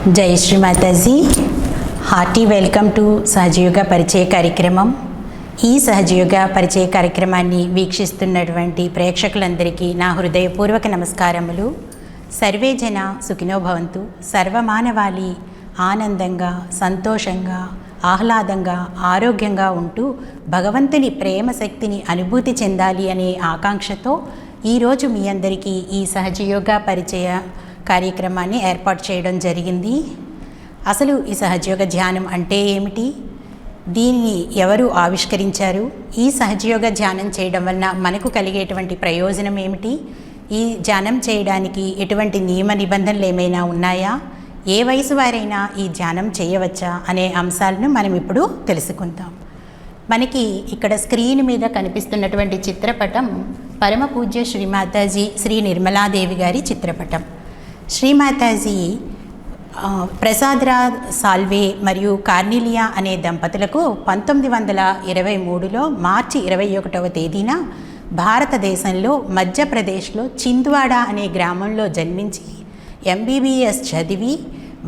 జై Shri Mataji. Hearty welcome to Sahaja Yoga పరిచయ కార్యక్రమం. ఈ సహజయోగ పరిచయ కార్యక్రమాన్ని వీక్షిస్తున్నటువంటి ప్రేక్షకులందరికీ నా హృదయపూర్వక నమస్కారములు. సర్వే జన సుఖినో భవంతు. సర్వమానవాళి ఆనందంగా, సంతోషంగా, ఆహ్లాదంగా, ఆరోగ్యంగా ఉంటూ భగవంతుని ప్రేమ శక్తిని అనుభూతి చెందాలి అనే ఆకాంక్షతో ఈరోజు మీ అందరికీ ఈ సహజయోగ పరిచయ కార్యక్రమాన్ని ఏర్పాటు చేయడం జరిగింది. అసలు ఈ సహజయోగ ధ్యానం అంటే ఏమిటి, దీన్ని ఎవరు ఆవిష్కరించారు, ఈ సహజయోగ ధ్యానం చేయడం వలన మనకు కలిగేటువంటి ప్రయోజనం ఏమిటి, ఈ ధ్యానం చేయడానికి ఎటువంటి నియమ నిబంధనలు ఏమైనా ఉన్నాయా, ఏ వయసు వారైనా ఈ ధ్యానం చేయవచ్చా అనే అంశాలను మనం ఇప్పుడు తెలుసుకుందాం. మనకి ఇక్కడ స్క్రీన్ మీద కనిపిస్తున్నటువంటి చిత్రపటం పరమ పూజ్య శ్రీమాతాజీ శ్రీ నిర్మలాదేవి గారి చిత్రపటం. శ్రీమాతాజీ ప్రసాదరాజ్ సాల్వే మరియు కార్నిలియా అనే దంపతులకు 1923లో మార్చి 21వ తేదీన భారతదేశంలో మధ్యప్రదేశ్లో చింద్వాడా అనే గ్రామంలో జన్మించి MBBS చదివి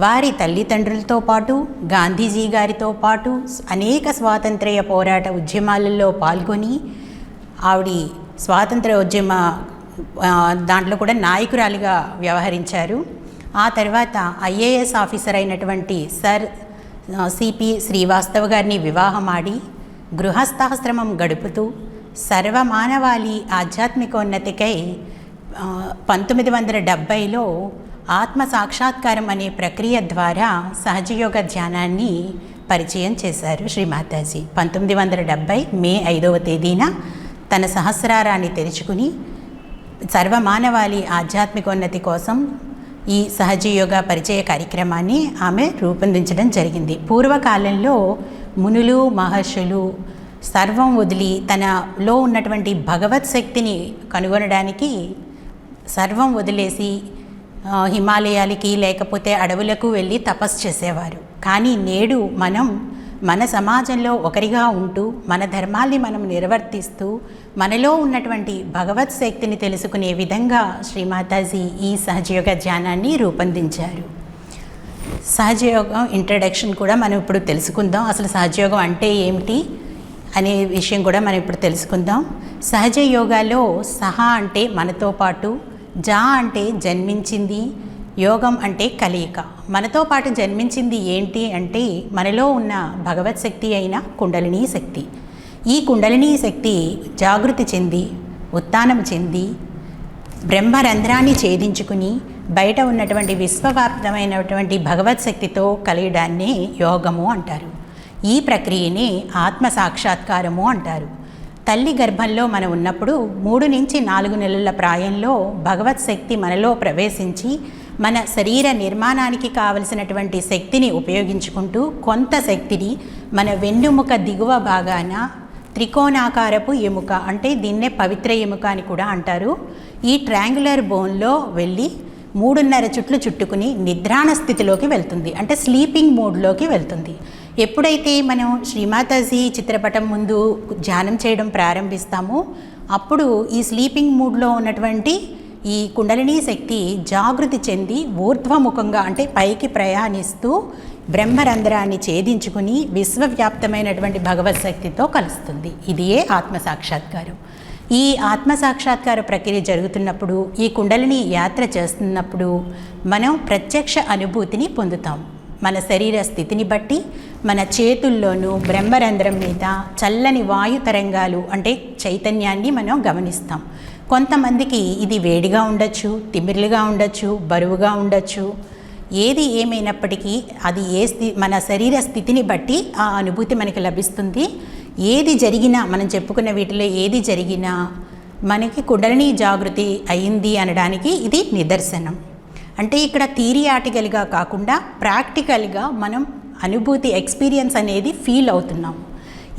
వారి తల్లిదండ్రులతో పాటు గాంధీజీ గారితో పాటు అనేక స్వాతంత్ర్య పోరాట ఉద్యమాలలో పాల్గొని ఆవిడ స్వాతంత్ర ఉద్యమ దాంట్లో కూడా నాయకురాలిగా వ్యవహరించారు. ఆ తర్వాత IAS ఆఫీసర్ అయినటువంటి సర్ CP శ్రీవాస్తవ్ గారిని వివాహమాడి గృహస్థాశ్రమం గడుపుతూ సర్వమానవాళి ఆధ్యాత్మికోన్నతికై 1970లో ఆత్మ సాక్షాత్కారం అనే ప్రక్రియ ద్వారా సహజయోగ ధ్యానాన్ని పరిచయం చేశారు శ్రీమాతాజీ. 1970 మే 5వ తేదీన తన సహస్రారాన్ని తెరుచుకుని సర్వమానవాళి ఆధ్యాత్మికోన్నతి కోసం ఈ సహజయోగ పరిచయ కార్యక్రమాన్ని ఆమె రూపొందించడం జరిగింది. పూర్వకాలంలో మునులు మహర్షులు సర్వం వదిలి తనలో ఉన్నటువంటి భగవత్ శక్తిని కనుగొనడానికి సర్వం వదిలేసి హిమాలయాలకి లేకపోతే అడవులకు వెళ్ళి తపస్సు చేసేవారు. కానీ నేడు మనం మన సమాజంలో ఒకరిగా ఉంటూ మన ధర్మాల్ని మనం నిర్వర్తిస్తూ మనలో ఉన్నటువంటి భగవత్ శక్తిని తెలుసుకునే విధంగా శ్రీమాతాజీ ఈ సహజయోగ ధ్యానాన్ని రూపొందించారు. సహజయోగం ఇంట్రడక్షన్ కూడా మనం ఇప్పుడు తెలుసుకుందాం. అసలు సహజయోగం అంటే ఏమిటి అనే విషయం కూడా మనం ఇప్పుడు తెలుసుకుందాం. సహజ యోగాలో సహ అంటే మనతో పాటు, జా అంటే జన్మించింది, యోగం అంటే కలయిక. మనతో పాటు జన్మించింది ఏంటి అంటే మనలో ఉన్న భగవత్ శక్తి అయిన కుండలినీ శక్తి. ఈ కుండలినీ శక్తి జాగృతి చెంది ఉత్థానం చెంది బ్రహ్మరంధ్రాన్ని ఛేదించుకుని బయట ఉన్నటువంటి విశ్వవ్యాప్తమైనటువంటి భగవత్ శక్తితో కలియడాన్ని యోగము అంటారు. ఈ ప్రక్రియని ఆత్మ సాక్షాత్కారము అంటారు. తల్లి గర్భంలో మనం ఉన్నప్పుడు 3 నుంచి 4 నెలల ప్రాయంలో భగవత్ శక్తి మనలో ప్రవేశించి మన శరీర నిర్మాణానికి కావలసినటువంటి శక్తిని ఉపయోగించుకుంటూ కొంత శక్తిని మన వెన్నుముక దిగువ భాగాన త్రికోణాకారపు ఎముక అంటే దీన్నే పవిత్ర ఎముక అని కూడా అంటారు. ఈ ట్రయాంగులర్ బోన్లో వెళ్ళి 3.5 చుట్లు చుట్టుకుని నిద్రాణ స్థితిలోకి వెళ్తుంది, అంటే స్లీపింగ్ మోడ్లోకి వెళ్తుంది. ఎప్పుడైతే మనం శ్రీమాతాజీ చిత్రపటం ముందు ధ్యానం చేయడం ప్రారంభిస్తామో అప్పుడు ఈ స్లీపింగ్ మూడ్లో ఉన్నటువంటి ఈ కుండలినీ శక్తి జాగృతి చెంది ఊర్ధ్వముఖంగా అంటే పైకి ప్రయాణిస్తూ బ్రహ్మరంధ్రాన్ని ఛేదించుకుని విశ్వవ్యాప్తమైనటువంటి భగవత్ శక్తితో కలుస్తుంది. ఇదియే ఆత్మసాక్షాత్కారం. ఈ ఆత్మసాక్షాత్కార ప్రక్రియ జరుగుతున్నప్పుడు, ఈ కుండలిని యాత్ర చేస్తున్నప్పుడు మనం ప్రత్యక్ష అనుభూతిని పొందుతాం. మన శరీర స్థితిని బట్టి మన చేతుల్లోనూ బ్రహ్మరంధ్రం మీద చల్లని వాయు తరంగాలు అంటే చైతన్యాన్ని మనం గమనిస్తాం. కొంతమందికి ఇది వేడిగా ఉండొచ్చు, తిమ్మిర్లుగా ఉండొచ్చు, బరువుగా ఉండొచ్చు. ఏది ఏమైనప్పటికీ అది మన శరీర స్థితిని బట్టి ఆ అనుభూతి మనకి లభిస్తుంది. ఏది జరిగినా మనం చెప్పుకున్న వీటిలో ఏది జరిగినా మనకి కుండలిని జాగృతి అయింది అనడానికి ఇది నిదర్శనం. అంటే ఇక్కడ థియరియాటికల్గా కాకుండా ప్రాక్టికల్గా మనం అనుభూతి ఎక్స్పీరియన్స్ అనేది ఫీల్ అవుతున్నాం.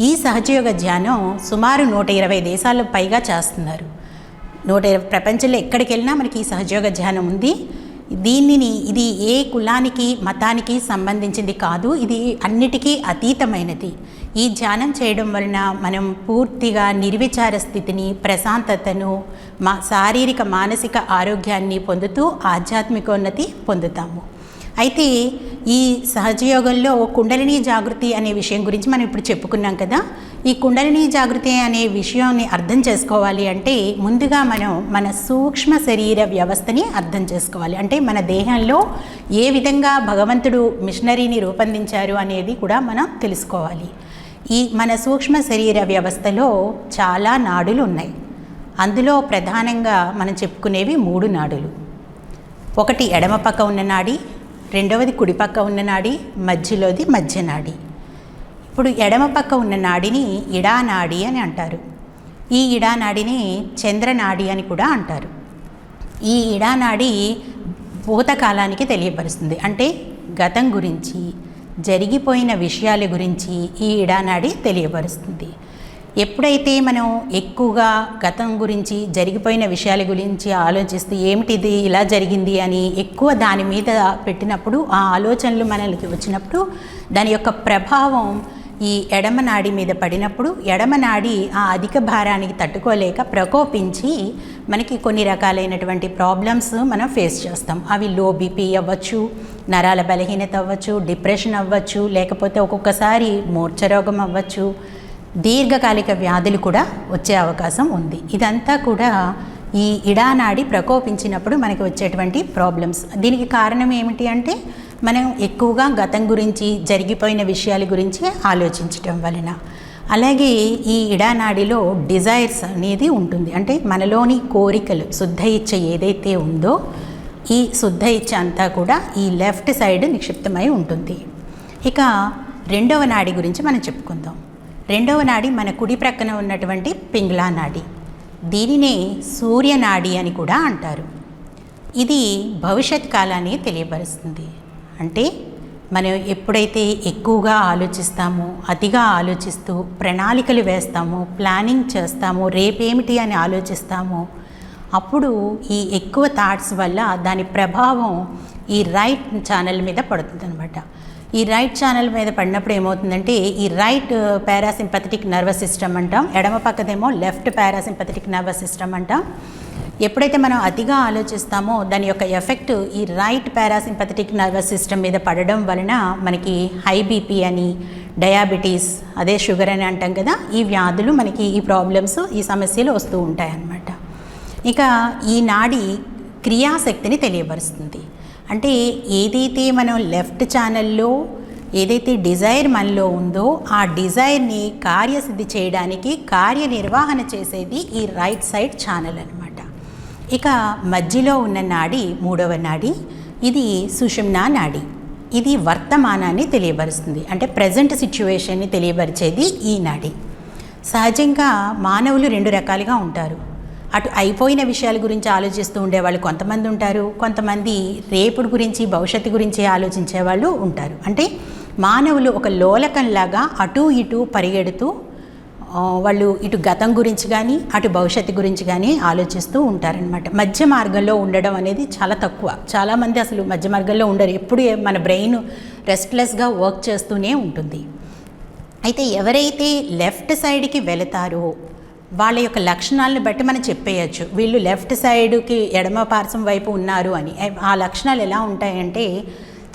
ఈ సహజయోగ ధ్యానం సుమారు 120 దేశాలకు పైగా చేస్తున్నారు. 120 ప్రపంచంలో ఎక్కడికి వెళ్ళినా మనకి ఈ సహజయోగ ధ్యానం ఉంది. ఇది ఏ కులానికి మతానికి సంబంధించింది కాదు, ఇది అన్నిటికీ అతీతమైనది. ఈ ధ్యానం చేయడం వలన మనం పూర్తిగా నిర్విచార స్థితిని, ప్రశాంతతను, శారీరక మానసిక ఆరోగ్యాన్ని పొందుతూ ఆధ్యాత్మికోన్నతి పొందుతాము. అయితే ఈ సహజయోగంలో కుండలిని జాగృతి అనే విషయం గురించి మనం ఇప్పుడు చెప్పుకున్నాం కదా. ఈ కుండలిని జాగృతి అనే విషయాన్ని అర్థం చేసుకోవాలి అంటే ముందుగా మనం మన సూక్ష్మ శరీర వ్యవస్థని అర్థం చేసుకోవాలి. అంటే మన దేహంలో ఏ విధంగా భగవంతుడు మిషనరీని రూపొందించారు అనేది కూడా మనం తెలుసుకోవాలి. ఈ మన సూక్ష్మ శరీర వ్యవస్థలో చాలా నాడులు ఉన్నాయి. అందులో ప్రధానంగా మనం చెప్పుకునేవి 3 నాడులు. ఒకటి ఎడమ పక్క ఉన్న నాడి, రెండవది కుడి పక్క ఉన్న నాడి, మధ్యలోది మధ్య నాడి. ఇప్పుడు ఎడమ పక్క ఉన్న నాడిని ఇడానాడి అని అంటారు. ఈ ఇడానాడిని చంద్రనాడి అని కూడా అంటారు. ఈ ఇడానాడి భూతకాలానికి తెలియపరుస్తుంది. అంటే గతం గురించి, జరిగిపోయిన విషయాల గురించి ఈ ఇడానాడి తెలియపరుస్తుంది. ఎప్పుడైతే మనం ఎక్కువగా గతం గురించి, జరిగిపోయిన విషయాల గురించి ఆలోచిస్తూ ఏమిటిది ఇలా జరిగింది అని ఎక్కువ దాని మీద పెట్టినప్పుడు, ఆ ఆలోచనలు మనకి వచ్చినప్పుడు దాని యొక్క ప్రభావం ఈ ఎడమ నాడి మీద పడినప్పుడు ఎడమ నాడి ఆ అధిక భారానికి తట్టుకోలేక ప్రకోపించి మనకి కొన్ని రకాలైనటువంటి ప్రాబ్లమ్స్ మనం ఫేస్ చేస్తాం. అవి లో బీపీ అవ్వచ్చు, నరాల బలహీనత అవ్వచ్చు, డిప్రెషన్ అవ్వచ్చు, లేకపోతే ఒక్కొక్కసారి మూర్ఛరోగం అవ్వచ్చు, దీర్ఘకాలిక వ్యాధులు కూడా వచ్చే అవకాశం ఉంది. ఇదంతా కూడా ఈ ఇడానాడి ప్రకోపించినప్పుడు మనకి వచ్చేటువంటి ప్రాబ్లమ్స్. దీనికి కారణం ఏమిటి అంటే మనం ఎక్కువగా గతం గురించి, జరిగిపోయిన విషయాల గురించి ఆలోచించటం వలన. అలాగే ఈ ఇడానాడిలో డిజైర్స్ అనేది ఉంటుంది. అంటే మనలోని కోరికలు, శుద్ధ ఇచ్చ ఏదైతే ఉందో ఈ శుద్ధ ఇచ్చ అంతా కూడా ఈ లెఫ్ట్ సైడ్ నిక్షిప్తమై ఉంటుంది. ఇక రెండవ నాడి గురించి మనం చెప్పుకుందాం. రెండవ నాడి మన కుడి ప్రక్కన ఉన్నటువంటి పింగ్ళా నాడి. దీనినే సూర్యనాడి అని కూడా అంటారు. ఇది భవిష్యత్ కాలాన్ని తెలియపరుస్తుంది. అంటే మనం ఎప్పుడైతే ఎక్కువగా ఆలోచిస్తామో, అతిగా ఆలోచిస్తూ ప్రణాళికలు వేస్తామో, ప్లానింగ్ చేస్తామో, రేపేమిటి అని ఆలోచిస్తామో, అప్పుడు ఈ ఎక్కువ థాట్స్ వల్ల దాని ప్రభావం ఈ రైట్ ఛానల్ మీద పడుతుంది అనమాట. ఈ రైట్ ఛానల్ మీద పడినప్పుడు ఏమవుతుందంటే ఈ రైట్ పారాసింపథెటిక్ నర్వస్ సిస్టమ్ అంటాం, ఎడమ పక్కదేమో లెఫ్ట్ పారాసింపథెటిక్ నర్వస్ సిస్టమ్ అంటాం. ఎప్పుడైతే మనం అతిగా ఆలోచిస్తామో దాని యొక్క ఎఫెక్ట్ ఈ రైట్ పారాసింపథెటిక్ నర్వస్ సిస్టమ్ మీద పడడం వలన మనకి హై బీపీ అని, డయాబెటీస్, అదే షుగర్ అని అంటాం కదా, ఈ వ్యాధులు మనకి, ఈ ప్రాబ్లమ్స్, ఈ సమస్యలు వస్తూ ఉంటాయి అన్నమాట. ఇక ఈ నాడి క్రియాశక్తిని తెలియపరుస్తుంది. అంటే ఏదైతే మనం లెఫ్ట్ ఛానల్లో ఏదైతే డిజైర్ మనలో ఉందో ఆ డిజైర్ని కార్యసిద్ధి చేయడానికి కార్యనిర్వహణ చేసేది ఈ రైట్ సైడ్ ఛానల్ అనమాట. ఇక మధ్యలో ఉన్న నాడి మూడవ నాడి, ఇది సుషుమ్నా నాడి. ఇది వర్తమానాన్ని తెలియపరుస్తుంది. అంటే ప్రజెంట్ సిచ్యువేషన్ని తెలియపరిచేది ఈ నాడి. సహజంగా మానవులు 2 రకాలుగా ఉంటారు. అటు అయిపోయిన విషయాల గురించి ఆలోచిస్తూ ఉండేవాళ్ళు కొంతమంది ఉంటారు, కొంతమంది రేపుడు గురించి, భవిష్యత్తు గురించి ఆలోచించే వాళ్ళు ఉంటారు. అంటే మానవులు ఒక లోలకంలాగా అటు ఇటు పరిగెడుతూ వాళ్ళు ఇటు గతం గురించి కానీ, అటు భవిష్యత్తు గురించి కానీ ఆలోచిస్తూ ఉంటారనమాట. మధ్య మార్గంలో ఉండడం అనేది చాలా తక్కువ. చాలామంది అసలు మధ్య మార్గంలో ఉండరు. ఎప్పుడు మన బ్రెయిన్ రెస్ట్లెస్గా వర్క్ చేస్తూనే ఉంటుంది. అయితే ఎవరైతే లెఫ్ట్ సైడ్కి వెళతారో వాళ్ళ యొక్క లక్షణాలను బట్టి మనం చెప్పేయచ్చు వీళ్ళు లెఫ్ట్ సైడ్కి ఎడమ పార్శ్వం వైపు ఉన్నారు అని. ఆ లక్షణాలు ఎలా ఉంటాయంటే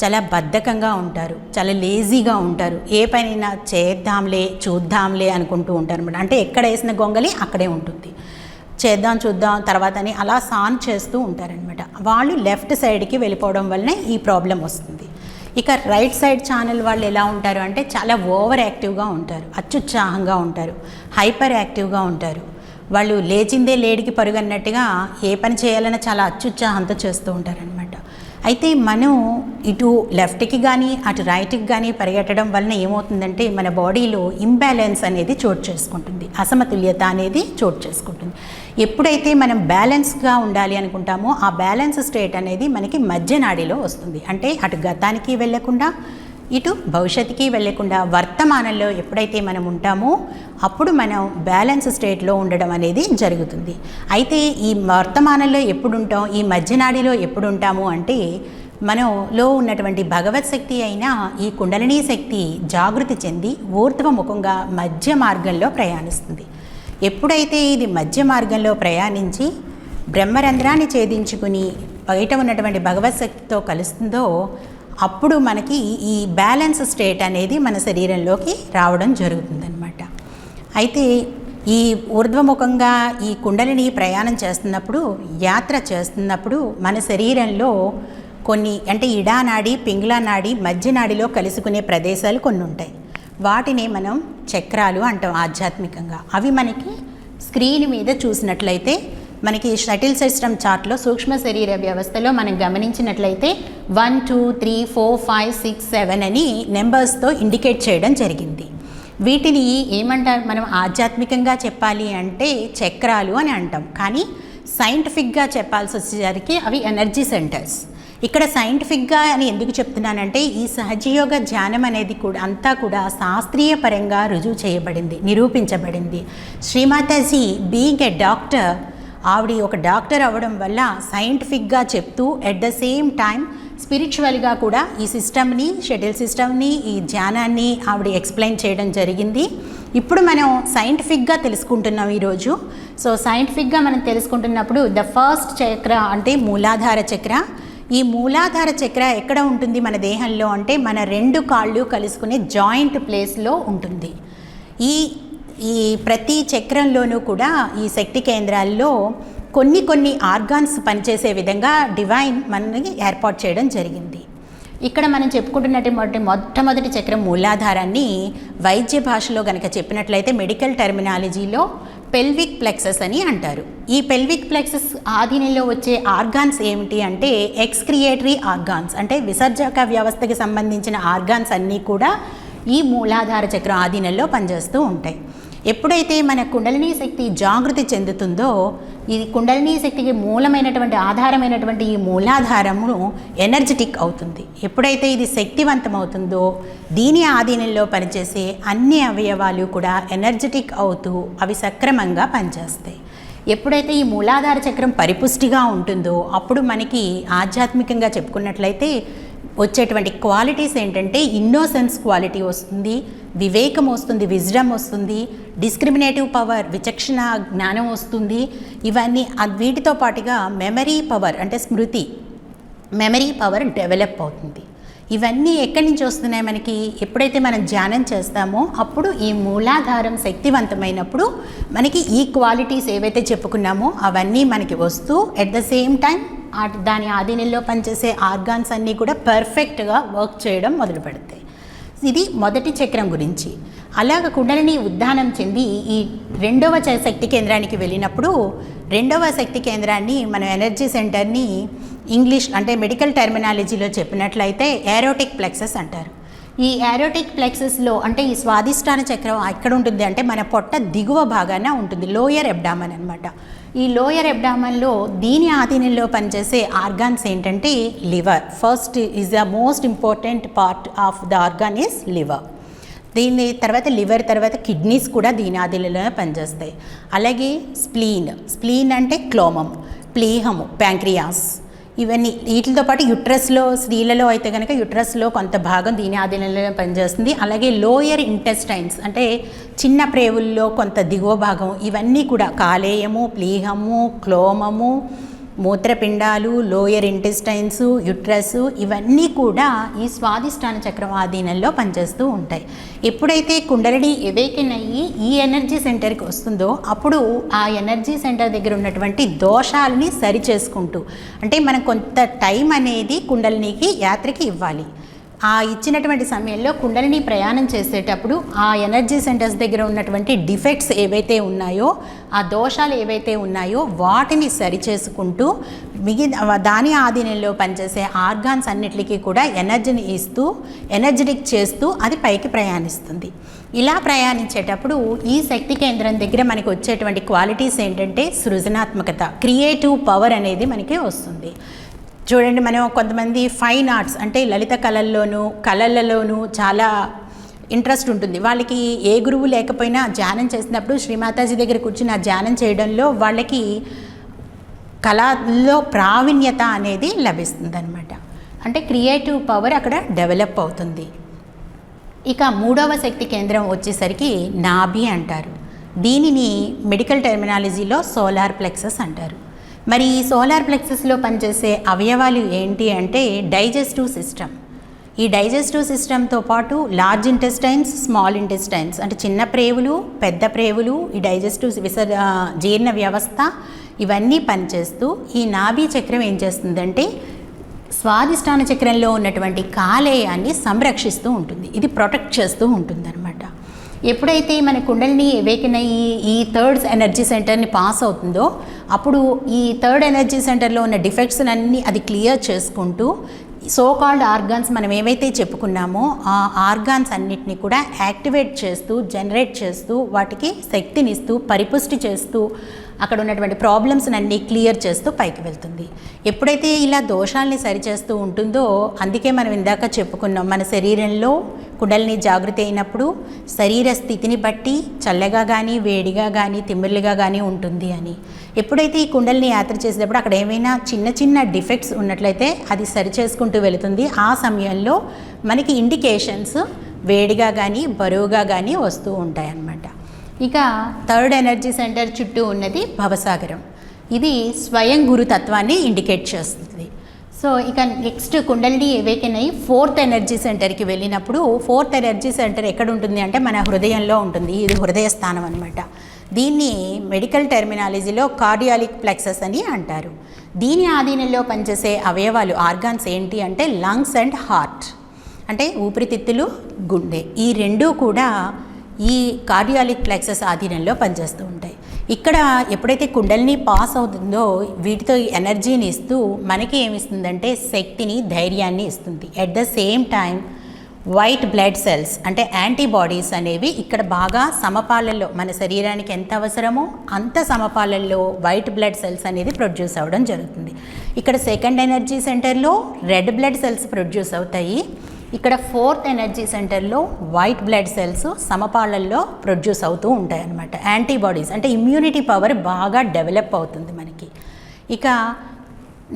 చాలా బద్ధకంగా ఉంటారు, చాలా లేజీగా ఉంటారు, ఏ పనైనా చేద్దాంలే చూద్దాంలే అనుకుంటూ ఉంటారు అనమాట. అంటే ఎక్కడ వేసిన గొంగలి అక్కడే ఉంటుంది, చేద్దాం చూద్దాం తర్వాత అని అలా సాన్ చేస్తూ ఉంటారనమాట. వాళ్ళు లెఫ్ట్ సైడ్కి వెళ్ళిపోవడం వల్లనే ఈ ప్రాబ్లం వస్తుంది. ఇక రైట్ సైడ్ ఛానల్ వాళ్ళు ఎలా ఉంటారు అంటే చాలా ఓవర్ యాక్టివ్గా ఉంటారు, అత్యుత్సాహంగా ఉంటారు, హైపర్ యాక్టివ్గా ఉంటారు. వాళ్ళు లేచిందే లేడికి పరుగన్నట్టుగా ఏ పని చేయాలన్నా చాలా అత్యుత్సాహంతో చేస్తూ ఉంటారనమాట. అయితే మనం ఇటు లెఫ్ట్కి కానీ అటు రైట్కి కానీ పరిగెట్టడం వలన ఏమవుతుందంటే మన బాడీలో ఇంబ్యాలెన్స్ అనేది చోటు చేసుకుంటుంది, అసమతుల్యత అనేది చోటు చేసుకుంటుంది. ఎప్పుడైతే మనం బ్యాలెన్స్గా ఉండాలి అనుకుంటామో ఆ బ్యాలెన్స్ స్టేట్ అనేది మనకి మధ్య నాడిలో వస్తుంది. అంటే అటు గతానికి వెళ్ళకుండా ఇటు భవిష్యత్తుకి వెళ్ళకుండా వర్తమానంలో ఎప్పుడైతే మనం ఉంటామో అప్పుడు మనం బ్యాలెన్స్ స్టేట్లో ఉండడం అనేది జరుగుతుంది. అయితే ఈ వర్తమానంలో ఎప్పుడు ఉంటాం, ఈ మధ్య నాడిలో ఎప్పుడు ఉంటాము అంటే మనలో ఉన్నటువంటి భగవత్ శక్తి అయిన ఈ కుండలినీ శక్తి జాగృతి చెంది ఊర్ధ్వముఖంగా మధ్య మార్గంలో ప్రయాణిస్తుంది. ఎప్పుడైతే ఇది మధ్య మార్గంలో ప్రయాణించి బ్రహ్మరంధ్రాన్ని ఛేదించుకుని బయట ఉన్నటువంటి భగవత్ శక్తితో కలుస్తుందో అప్పుడు మనకి ఈ బ్యాలెన్స్ స్టేట్ అనేది మన శరీరంలోకి రావడం జరుగుతుందన్నమాట. అయితే ఈ ఊర్ధ్వముఖంగా ఈ కుండలిని ప్రయాణం చేస్తున్నప్పుడు, యాత్ర చేస్తున్నప్పుడు మన శరీరంలో కొన్ని అంటే ఇడానాడి, పింగళ నాడి, మధ్య నాడిలో కలుసుకునే ప్రదేశాలు కొన్ని ఉంటాయి. వాటిని మనం చక్రాలు అంటాం ఆధ్యాత్మికంగా. అవి మనకి స్క్రీన్ మీద చూసినట్లయితే మనకి షటిల్ సిస్టమ్ చార్ట్లో సూక్ష్మ శరీర వ్యవస్థలో మనం గమనించినట్లయితే 1 2 3 4 5 6 7 అని నెంబర్స్తో ఇండికేట్ చేయడం జరిగింది. వీటిని ఏమంటారు మనం ఆధ్యాత్మికంగా చెప్పాలి అంటే చక్రాలు అని అంటాం. కానీ సైంటిఫిక్గా చెప్పాల్సి వచ్చేసరికి అవి ఎనర్జీ సెంటర్స్. ఇక్కడ సైంటిఫిక్గా అని ఎందుకు చెప్తున్నానంటే ఈ సహజయోగ ధ్యానం అనేది కూడా అంతా కూడా శాస్త్రీయ పరంగా రుజువు చేయబడింది, నిరూపించబడింది. శ్రీమాతాజీ బీయింగ్ ఏ డాక్టర్, ఆవిడ ఒక డాక్టర్ అవ్వడం వల్ల సైంటిఫిక్గా చెప్తూ ఎట్ ద సేమ్ టైం స్పిరిచువల్గా కూడా ఈ సిస్టమ్ని, షటిల్ సిస్టమ్ని, ఈ ధ్యానాన్ని ఆవిడ ఎక్స్ప్లెయిన్ చేయడం జరిగింది. ఇప్పుడు మనం సైంటిఫిక్గా తెలుసుకుంటున్నాం ఈరోజు. సో సైంటిఫిక్గా మనం తెలుసుకుంటున్నప్పుడు ద ఫస్ట్ చక్ర అంటే మూలాధార చక్ర. ఈ మూలాధార చక్ర ఎక్కడ ఉంటుంది మన దేహంలో అంటే మన 2 కాళ్ళు కలుసుకునే జాయింట్ ప్లేస్లో ఉంటుంది. ఈ ప్రతి చక్రంలోనూ కూడా ఈ శక్తి కేంద్రాల్లో కొన్ని ఆర్గాన్స్ పనిచేసే విధంగా డివైన్ మనకి ఏర్పాటు చేయడం జరిగింది. ఇక్కడ మనం చెప్పుకుంటున్నటువంటి మొట్టమొదటి చక్రం మూలాధారాన్ని వైద్య భాషలో కనుక చెప్పినట్లయితే మెడికల్ టెర్మినాలజీలో పెల్విక్ ప్లెక్సస్ అని అంటారు. ఈ పెల్విక్ ప్లెక్సస్ ఆధీనంలో వచ్చే ఆర్గాన్స్ ఏమిటి అంటే ఎక్స్క్రియేటరీ ఆర్గాన్స్, అంటే విసర్జక వ్యవస్థకి సంబంధించిన ఆర్గాన్స్ అన్నీ కూడా ఈ మూలాధార చక్రం ఆధీనంలో పనిచేస్తూ ఉంటాయి. ఎప్పుడైతే మన కుండలినీ శక్తి జాగృతి చెందుతుందో ఈ కుండలినీ శక్తికి మూలమైనటువంటి ఆధారమైనటువంటి ఈ మూలాధారము ఎనర్జెటిక్ అవుతుంది. ఎప్పుడైతే ఇది శక్తివంతమవుతుందో దీని ఆధీనంలో పనిచేసే అన్ని అవయవాలు కూడా ఎనర్జెటిక్ అవుతూ అవి సక్రమంగా పనిచేస్తాయి. ఎప్పుడైతే ఈ మూలాధార చక్రం పరిపుష్టిగా ఉంటుందో అప్పుడు మనకి ఆధ్యాత్మికంగా చెప్పుకున్నట్లయితే వచ్చేటువంటి క్వాలిటీస్ ఏంటంటే ఇన్నోసెన్స్ క్వాలిటీ వస్తుంది, వివేకం వస్తుంది, విజ్డమ్ వస్తుంది, డిస్క్రిమినేటివ్ పవర్ విచక్షణ జ్ఞానం వస్తుంది. ఇవన్నీ వీటితో పాటుగా మెమరీ పవర్ అంటే స్మృతి, మెమరీ పవర్ డెవలప్ అవుతుంది. ఇవన్నీ ఎక్కడి నుంచి వస్తున్నాయి మనకి? ఎప్పుడైతే మనం ధ్యానం చేస్తామో అప్పుడు ఈ మూలాధారం శక్తివంతమైనప్పుడు మనకి ఈ క్వాలిటీస్ ఏవైతే చెప్పుకున్నామో అవన్నీ మనకి వస్తూ ఎట్ ద సేమ్ టైం దాని ఆధీనంలో పనిచేసే ఆర్గాన్స్ అన్నీ కూడా పర్ఫెక్ట్గా వర్క్ చేయడం మొదలు పెడతాయి. ఇది మొదటి చక్రం గురించి. అలాగ కుండలిని ఉద్దానం చెంది ఈ 2వ శక్తి కేంద్రానికి వెళ్ళినప్పుడు 2వ శక్తి కేంద్రాన్ని మనం ఎనర్జీ సెంటర్ని ఇంగ్లీష్ అంటే మెడికల్ టెర్మినాలజీలో చెప్పినట్లయితే ఏరోటిక్ ప్లెక్సస్ అంటారు. ఈ ఏరోటిక్ ప్లెక్సస్లో అంటే ఈ స్వాదిష్టాన చక్రం ఎక్కడ ఉంటుంది అంటే మన పొట్ట దిగువ భాగాన ఉంటుంది, లోయర్ ఎబ్డామన్ అనమాట. ఈ లోయర్ ఎబ్డామన్లో దీని ఆధీనంలో పనిచేసే ఆర్గాన్స్ ఏంటంటే liver. First is the most important part of the organ is liver. దీని తర్వాత లివర్ తర్వాత కిడ్నీస్ కూడా దీని ఆధీనంలో పనిచేస్తాయి. అలాగే స్ప్లీన్ అంటే క్లోమం, ప్లీహము, ప్యాంక్రియాస్, ఇవన్నీ వీటితో పాటు యుట్రస్లో స్త్రీలలో అయితే కనుక యుట్రస్లో కొంత భాగం దీని ఆధీనంలో పనిచేస్తుంది. అలాగే లోయర్ ఇంటెస్టైన్స్ అంటే చిన్న ప్రేవుల్లో కొంత దిగువ భాగం, ఇవన్నీ కూడా కాలేయము, ప్లీహము, క్లోమము, మూత్రపిండాలు, లోయర్ ఇంటెస్టైన్స్, యుట్రస్, ఇవన్నీ కూడా ఈ స్వాదిష్టాన చక్రం ఆధీనంలో పనిచేస్తూ ఉంటాయి. ఎప్పుడైతే కుండలిని ఎవేకెన్ అయ్యి ఈ ఎనర్జీ సెంటర్కి వస్తుందో అప్పుడు ఆ ఎనర్జీ సెంటర్ దగ్గర ఉన్నటువంటి దోషాలని సరి చేసుకుంటూ అంటే మనం కొంత టైం అనేది కుండలినికి యాత్రకి ఇవ్వాలి. ఆ ఇచ్చినటువంటి సమయంలో కుండలిని ప్రయాణం చేసేటప్పుడు ఆ ఎనర్జీ సెంటర్స్ దగ్గర ఉన్నటువంటి డిఫెక్ట్స్ ఏవైతే ఉన్నాయో, ఆ దోషాలు ఏవైతే ఉన్నాయో వాటిని సరిచేసుకుంటూ దాని ఆధీనంలో పనిచేసే ఆర్గాన్స్ అన్నిటికీ కూడా ఎనర్జీని ఇస్తూ ఎనర్జెటిక్ చేస్తూ అది పైకి ప్రయాణిస్తుంది. ఇలా ప్రయాణించేటప్పుడు ఈ శక్తి కేంద్రం దగ్గర మనకి వచ్చేటువంటి క్వాలిటీస్ ఏంటంటే సృజనాత్మకత, క్రియేటివ్ పవర్ అనేది మనకి వస్తుంది. చూడండి, మనం కొంతమంది ఫైన్ ఆర్ట్స్ అంటే లలిత కళలలోనూ చాలా ఇంట్రెస్ట్ ఉంటుంది. వాళ్ళకి ఏ గురువు లేకపోయినా ధ్యానం చేసినప్పుడు శ్రీమాతాజీ దగ్గర కూర్చుని ఆ ధ్యానం చేయడంలో వాళ్ళకి కళలో ప్రావీణ్యత అనేది లభిస్తుంది అనమాట. అంటే క్రియేటివ్ పవర్ అక్కడ డెవలప్ అవుతుంది. ఇక 3వ శక్తి కేంద్రం వచ్చేసరికి నాభి అంటారు. దీనిని మెడికల్ టెర్మినాలజీలో సోలార్ ప్లెక్సస్ అంటారు. మరి ఈ సోలార్ ప్లెక్సస్లో పనిచేసే అవయవాలు ఏంటి అంటే డైజెస్టివ్ సిస్టమ్, ఈ డైజెస్టివ్ సిస్టమ్తో పాటు లార్జ్ ఇంటెస్టైన్స్, స్మాల్ ఇంటెస్టైన్స్ అంటే చిన్న ప్రేవులు, పెద్ద ప్రేవులు, ఈ డైజెస్టివ్ జీర్ణ వ్యవస్థ ఇవన్నీ పనిచేస్తూ ఈ నాభి చక్రం ఏం చేస్తుందంటే స్వాదిష్టాన చక్రంలో ఉన్నటువంటి కాలేయాన్ని సంరక్షిస్తూ ఉంటుంది, ఇది ప్రొటెక్ట్ చేస్తూ ఉంటుంది అనమాట. ఎప్పుడైతే మన కుండలిని అవేకెన్ అయ్యి ఈ థర్డ్ ఎనర్జీ సెంటర్ని పాస్ అవుతుందో అప్పుడు ఈ థర్డ్ ఎనర్జీ సెంటర్లో ఉన్న డిఫెక్ట్స్ అన్నీ అది క్లియర్ చేసుకుంటూ సో కాల్డ్ ఆర్గాన్స్ మనం ఏవైతే చెప్పుకున్నామో ఆ ఆర్గాన్స్ అన్నిటినీ కూడా యాక్టివేట్ చేస్తూ, జనరేట్ చేస్తూ, వాటికి శక్తినిస్తూ, పరిపుష్టి చేస్తూ, అక్కడ ఉన్నటువంటి ప్రాబ్లమ్స్ అన్నీ క్లియర్ చేస్తూ పైకి వెళ్తుంది. ఎప్పుడైతే ఇలా దోషాలని సరిచేస్తూ ఉంటుందో, అందుకే మనం ఇందాక చెప్పుకున్నాం మన శరీరంలో కుండలిని జాగృతి అయినప్పుడు శరీర స్థితిని బట్టి చల్లగా కానీ, వేడిగా కానీ, తిమ్మిర్లుగా కానీ ఉంటుంది అని. ఎప్పుడైతే ఈ కుండలిని యాత్ర చేసేటప్పుడు అక్కడ ఏమైనా చిన్న చిన్న డిఫెక్ట్స్ ఉన్నట్లయితే అది సరిచేసుకుంటూ వెళుతుంది. ఆ సమయంలో మనకి ఇండికేషన్స్ వేడిగా కానీ, బరువుగా కానీ వస్తూ ఉంటాయన్నమాట. ఇక థర్డ్ ఎనర్జీ సెంటర్ చుట్టూ ఉన్నది భవసాగరం. ఇది స్వయం గురుతత్వాన్ని ఇండికేట్ చేస్తుంది. సో ఇక నెక్స్ట్ కుండలిని అవేకెన్ అయ్యి ఫోర్త్ ఎనర్జీ సెంటర్కి వెళ్ళినప్పుడు ఫోర్త్ ఎనర్జీ సెంటర్ ఎక్కడ ఉంటుంది అంటే మన హృదయంలో ఉంటుంది. ఇది హృదయ స్థానం అనమాట. దీన్ని మెడికల్ టెర్మినాలజీలో కార్డియాలిక్ ప్లెక్సస్ అని అంటారు. దీని ఆధీనంలో పనిచేసే అవయవాలు ఆర్గాన్స్ ఏంటి అంటే లంగ్స్ అండ్ హార్ట్, అంటే ఊపిరితిత్తులు, గుండె, ఈ రెండూ కూడా ఈ కార్డియాలిక్ ప్లెక్సస్ ఆధీనంలో పనిచేస్తూ ఉంటాయి. ఇక్కడ ఎప్పుడైతే కుండలిని పాస్ అవుతుందో వీటితో ఎనర్జీని ఇస్తూ మనకి ఏమిస్తుందంటే శక్తిని, ధైర్యాన్ని ఇస్తుంది. At the same time white blood cells అంటే యాంటీబాడీస్ అనేవి ఇక్కడ బాగా సమపాలల్లో మన శరీరానికి ఎంత అవసరమో అంత సమపాలల్లో వైట్ బ్లడ్ సెల్స్ అనేది ప్రొడ్యూస్ అవ్వడం జరుగుతుంది. ఇక్కడ సెకండ్ ఎనర్జీ సెంటర్లో రెడ్ బ్లడ్ సెల్స్ ప్రొడ్యూస్ అవుతాయి. ఇక్కడ ఫోర్త్ ఎనర్జీ సెంటర్లో వైట్ బ్లడ్ సెల్స్ సమపాలల్లో ప్రొడ్యూస్ అవుతూ ఉంటాయి అన్నమాట. యాంటీబాడీస్ అంటే ఇమ్యూనిటీ పవర్ బాగా డెవలప్ అవుతుంది మనకి. ఇక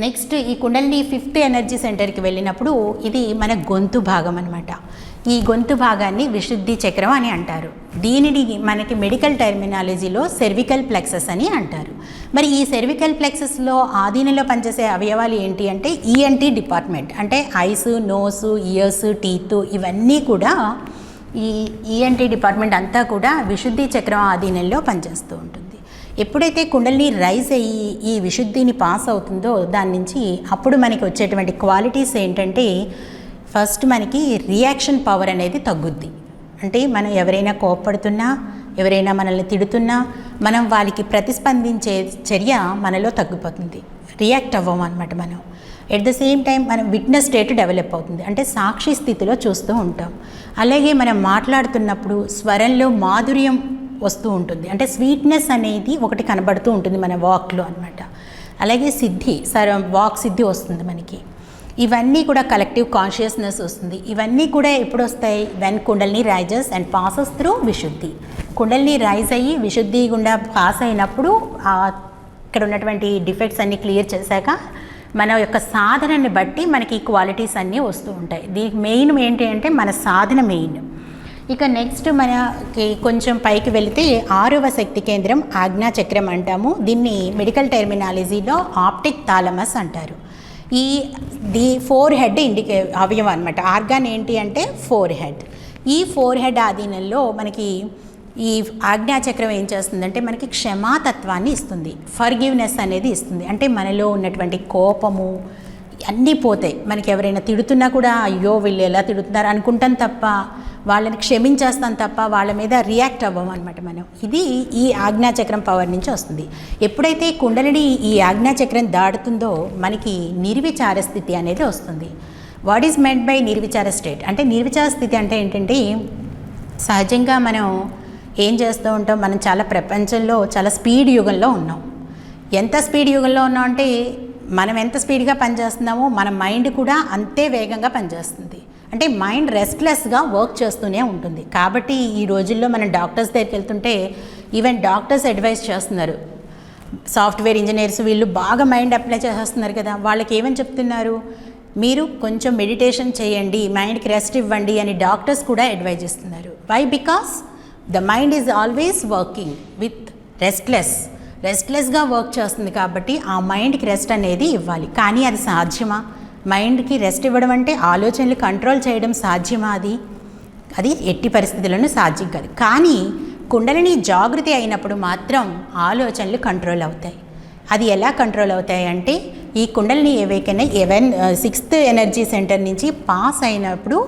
నెక్స్ట్ ఈ కుండలిని ఫిఫ్త్ ఎనర్జీ సెంటర్కి వెళ్ళినప్పుడు ఇది మన గొంతు భాగం అనమాట. ఈ గొంతు భాగాన్ని విశుద్ధి చక్రం అని అంటారు. దీనిని మనకి మెడికల్ టెర్మినాలజీలో సెర్వికల్ ప్లెక్సస్ అని అంటారు. మరి ఈ సెర్వికల్ ప్లెక్సస్లో ఆధీనంలో పనిచేసే అవయవాలు ఏంటి అంటే ఈఎన్టీ డిపార్ట్మెంట్, అంటే ఐస్, నోసు, ఇయర్స్, టీత్ ఇవన్నీ కూడా ఈ ఈఎన్టీ డిపార్ట్మెంట్ అంతా కూడా విశుద్ధి చక్రం ఆధీనంలో పనిచేస్తూ ఉంటుంది. ఎప్పుడైతే కుండలిని రైజ్ అయ్యి ఈ విశుద్ధిని పాస్ అవుతుందో దాని నుంచి అప్పుడు మనకి వచ్చేటువంటి క్వాలిటీస్ ఏంటంటే ఫస్ట్ మనకి రియాక్షన్ పవర్ అనేది తగ్గుద్ది. అంటే మనం ఎవరైనా కోప్పడుతున్నా, ఎవరైనా మనల్ని తిడుతున్నా మనం వాళ్ళకి ప్రతిస్పందించే చర్య మనలో తగ్గిపోతుంది, రియాక్ట్ అవ్వం అనమాట మనం. ఎట్ ద సేమ్ టైం మనం విట్నెస్ స్టేట్ డెవలప్ అవుతుంది, అంటే సాక్షి స్థితిలో చూస్తూ ఉంటాం. అలాగే మనం మాట్లాడుతున్నప్పుడు స్వరంలో మాధుర్యం వస్తూ ఉంటుంది, అంటే స్వీట్నెస్ అనేది ఒకటి కనబడుతూ ఉంటుంది మన వాక్లో అనమాట. అలాగే సిద్ధి, వాక్ సిద్ధి వస్తుంది మనకి. ఇవన్నీ కూడా కలెక్టివ్ కాన్షియస్నెస్ వస్తుంది. ఇవన్నీ కూడా ఎప్పుడు వస్తాయి? When Kundalini rises and passes through Vishuddhi. Kundalini rise అయ్యి విశుద్ధి గుండా పాస్ అయినప్పుడు ఇక్కడ ఉన్నటువంటి డిఫెక్ట్స్ అన్నీ క్లియర్ చేశాక మన యొక్క సాధనని బట్టి మనకి ఈ క్వాలిటీస్ అన్నీ వస్తూ ఉంటాయి. దీనికి మెయిన్ ఏంటి అంటే మన సాధన మెయిన్. ఇక నెక్స్ట్ మనకి కొంచెం పైకి వెళితే 6వ శక్తి కేంద్రం ఆజ్ఞాచక్రం అంటాము. దీన్ని మెడికల్ టెర్మినాలజీలో ఆప్టిక్ థాలమస్ అంటారు. ది 4 హెడ్ అవయవం అనమాట. ఆర్గాన్ ఏంటి అంటే 4 హెడ్. ఈ 4 హెడ్ ఆధీనంలో మనకి ఈ ఆజ్ఞాచక్రం ఏం చేస్తుందంటే మనకి క్షమాతత్వాన్ని ఇస్తుంది, ఫర్గివ్నెస్ అనేది ఇస్తుంది. అంటే మనలో ఉన్నటువంటి కోపము అన్నీ పోతాయి. మనకి ఎవరైనా తిడుతున్నా కూడా అయ్యో వీళ్ళు ఎలా తిడుతున్నారు అనుకుంటాం తప్ప, వాళ్ళని క్షమించేస్తాం తప్ప వాళ్ళ మీద రియాక్ట్ అవ్వం అనమాట మనం. ఇది ఈ ఆజ్ఞాచక్రం పవర్ నుంచి వస్తుంది. ఎప్పుడైతే కుండలిని ఈ ఆజ్ఞాచక్రం దాటుతుందో మనకి నిర్విచార స్థితి అనేది వస్తుంది. వాట్ ఈజ్ మెంట్ బై నిర్విచార స్టేట్ అంటే నిర్విచార స్థితి అంటే ఏంటంటే సహజంగా మనం ఏం చేస్తూ ఉంటాం, మనం చాలా ప్రపంచంలో చాలా స్పీడ్ యుగంలో ఉన్నాం. ఎంత స్పీడ్ యుగంలో ఉన్నాం అంటే మనం ఎంత స్పీడ్గా పనిచేస్తున్నామో మన మైండ్ కూడా అంతే వేగంగా పనిచేస్తుంది. అంటే మైండ్ రెస్ట్లెస్గా వర్క్ చేస్తూనే ఉంటుంది. కాబట్టి ఈ రోజుల్లో మనం డాక్టర్స్ దగ్గరికి వెళ్తుంటే ఈవెన్ డాక్టర్స్ అడ్వైస్ చేస్తున్నారు, సాఫ్ట్వేర్ ఇంజనీర్స్ వీళ్ళు బాగా మైండ్ అప్లై చేస్తున్నారు కదా, వాళ్ళకి ఏమని చెప్తున్నారు, మీరు కొంచెం మెడిటేషన్ చేయండి, మైండ్కి రెస్ట్ ఇవ్వండి అని డాక్టర్స్ కూడా అడ్వైజ్ ఇస్తున్నారు. Why? Because the mind is always working with రెస్ట్లెస్గా వర్క్ చేస్తుంది. కాబట్టి ఆ మైండ్కి రెస్ట్ అనేది ఇవ్వాలి. కానీ అది సాధ్యమా మైండ్కి రెస్ట్ ఇవ్వడం అంటే ఆలోచనలు కంట్రోల్ చేయడం సాధ్యమా? అది ఎట్టి పరిస్థితులను సాధ్యం కాదు. కానీ కుండలిని జాగృతి అయినప్పుడు మాత్రం ఆలోచనలు కంట్రోల్ అవుతాయి. అది ఎలా కంట్రోల్ అవుతాయి అంటే ఈ కుండలిని ఏవైనా 6th ఎనర్జీ సెంటర్ నుంచి పాస్ అయినప్పుడు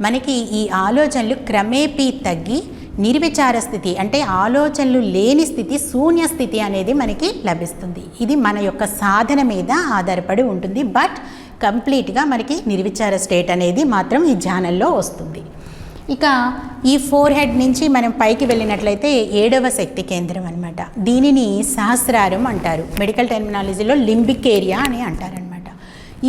మనకి ఈ ఆలోచనలు క్రమేపీ తగ్గి నిర్విచార స్థితి అంటే ఆలోచనలు లేని స్థితి, శూన్య స్థితి అనేది మనకి లభిస్తుంది. ఇది మన యొక్క సాధన మీద ఆధారపడి ఉంటుంది. బట్ కంప్లీట్గా మనకి నిర్విచార స్టేట్ అనేది మాత్రం ఈ ధ్యానంలో వస్తుంది. ఇక ఈ 4 హెడ్ నుంచి మనం పైకి వెళ్ళినట్లయితే 7వ శక్తి కేంద్రం అనమాట. దీనిని సహస్రారం అంటారు. మెడికల్ టెర్మినాలజీలో లింబిక్ ఏరియా అని అంటారనమాట.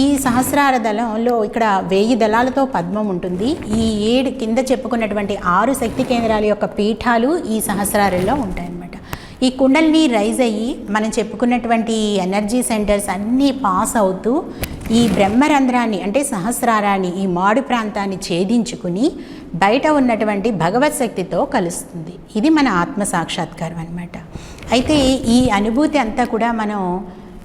ఈ సహస్రార దళంలో ఇక్కడ 1000 దళాలతో పద్మం ఉంటుంది. ఈ 7 కింద చెప్పుకున్నటువంటి 6 శక్తి కేంద్రాల యొక్క పీఠాలు ఈ సహస్రారంలో ఉంటాయన్నమాట. ఈ కుండలిని రైజ్ అయ్యి మనం చెప్పుకున్నటువంటి ఎనర్జీ సెంటర్స్ అన్నీ పాస్ అవుతూ ఈ బ్రహ్మరంధ్రాన్ని అంటే సహస్రారాన్ని, ఈ మాడు ప్రాంతాన్ని ఛేదించుకుని బయట ఉన్నటువంటి భగవత్ శక్తితో కలుస్తుంది. ఇది మన ఆత్మ సాక్షాత్కారం అనమాట. అయితే ఈ అనుభూతి అంతా కూడా మనం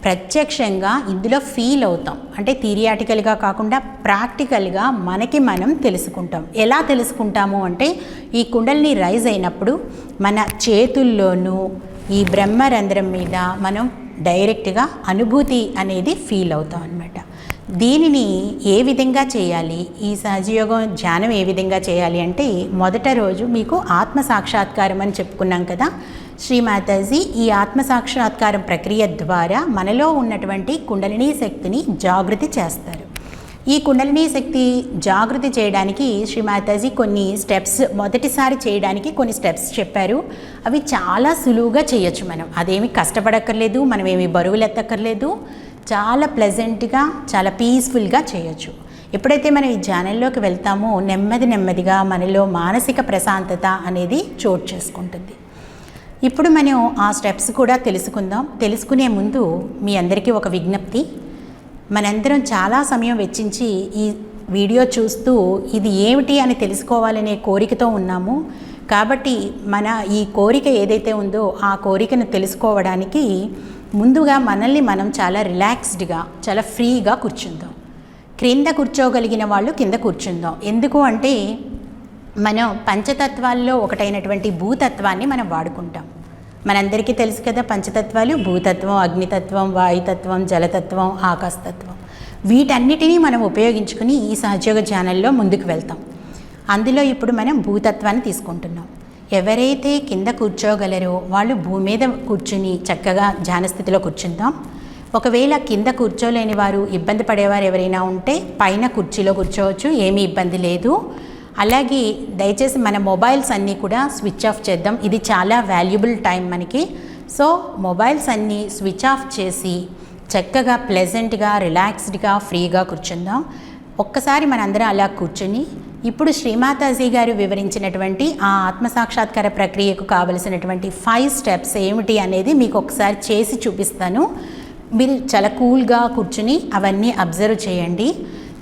ప్రత్యక్షంగా ఇందులో ఫీల్ అవుతాం. అంటే థియరిటికల్గా కాకుండా ప్రాక్టికల్గా మనకి మనం తెలుసుకుంటాం. ఎలా తెలుసుకుంటాము అంటే ఈ కుండలిని రైజ్ అయినప్పుడు మన చేతుల్లోనూ ఈ బ్రహ్మరంధ్రం మీద మనం డైరెక్ట్గా అనుభూతి అనేది ఫీల్ అవుతాం అన్నమాట. దీనిని ఏ విధంగా చేయాలి, ఈ సహజయోగం ధ్యానం ఏ విధంగా చేయాలి అంటే మొదట రోజు మీకు ఆత్మ సాక్షాత్కారం అని చెప్పుకున్నాం కదా. శ్రీమాతాజీ ఈ ఆత్మ సాక్షాత్కారం ప్రక్రియ ద్వారా మనలో ఉన్నటువంటి కుండలిని శక్తిని జాగృతి చేస్తారు. ఈ కుండలిని శక్తి జాగృతి చేయడానికి శ్రీమాతాజీ కొన్ని స్టెప్స్, మొదటిసారి చేయడానికి కొన్ని స్టెప్స్ చెప్పారు. అవి చాలా సులువుగా చేయొచ్చు. మనం అదేమి కష్టపడక్కర్లేదు, మనం ఏమి బరువులు ఎత్తక్కర్లేదు. చాలా ప్లెజెంట్గా, చాలా పీస్ఫుల్గా చేయొచ్చు. ఎప్పుడైతే మనం ఈ ధ్యానంలోకి వెళ్తామో నెమ్మదిగా మనలో మానసిక ప్రశాంతత అనేది చోటు చేసుకుంటుంది. ఇప్పుడు మనం ఆ స్టెప్స్ కూడా తెలుసుకుందాం. తెలుసుకునే ముందు మీ అందరికీ ఒక విజ్ఞప్తి. మనందరం చాలా సమయం వెచ్చించి ఈ వీడియో చూస్తూ ఇది ఏమిటి అని తెలుసుకోవాలనే కోరికతో ఉన్నాము. కాబట్టి మన ఈ కోరిక ఏదైతే ఉందో ఆ కోరికను తెలుసుకోవడానికి ముందుగా మనల్ని మనం చాలా రిలాక్స్డ్గా, చాలా ఫ్రీగా కూర్చుందాం. క్రింద కూర్చోగలిగిన వాళ్ళు కింద కూర్చుందాం. ఎందుకు అంటే మనం పంచతత్వాల్లో ఒకటైనటువంటి భూతత్వాన్ని మనం వాడుకుంటాం. మనందరికీ తెలుసు కదా పంచతత్వాలు: భూతత్వం, అగ్నితత్వం, వాయుతత్వం, జలతత్వం, ఆకాశతత్వం. వీటన్నిటినీ మనం ఉపయోగించుకుని ఈ సహజయోగ ధ్యానంలో ముందుకు వెళ్తాం. అందులో ఇప్పుడు మనం భూతత్వాన్ని తీసుకుంటున్నాం. ఎవరైతే కింద కూర్చోగలరో వాళ్ళు భూమి మీద కూర్చుని చక్కగా ధ్యాన స్థితిలో కూర్చుందాం. ఒకవేళ కింద కూర్చోలేని వారు, ఇబ్బంది పడేవారు ఎవరైనా ఉంటే పైన కుర్చీలో కూర్చోవచ్చు, ఏమీ ఇబ్బంది లేదు. అలాగే దయచేసి మన మొబైల్స్ అన్నీ కూడా స్విచ్ ఆఫ్ చేద్దాం. ఇది చాలా వాల్యుబుల్ టైం మనకి. సో మొబైల్స్ అన్నీ స్విచ్ ఆఫ్ చేసి చక్కగా ప్లెజెంట్గా, రిలాక్స్డ్గా, ఫ్రీగా కూర్చుందాం. ఒక్కసారి మనందరం అలా కూర్చుని ఇప్పుడు శ్రీమాతాజీ గారు వివరించినటువంటి ఆ ఆత్మసాక్షాత్కార ప్రక్రియకు కావలసినటువంటి 5 స్టెప్స్ ఏమిటి అనేది మీకు ఒకసారి చేసి చూపిస్తాను. మీరు చాలా కూల్గా కూర్చుని అవన్నీ అబ్జర్వ్ చేయండి.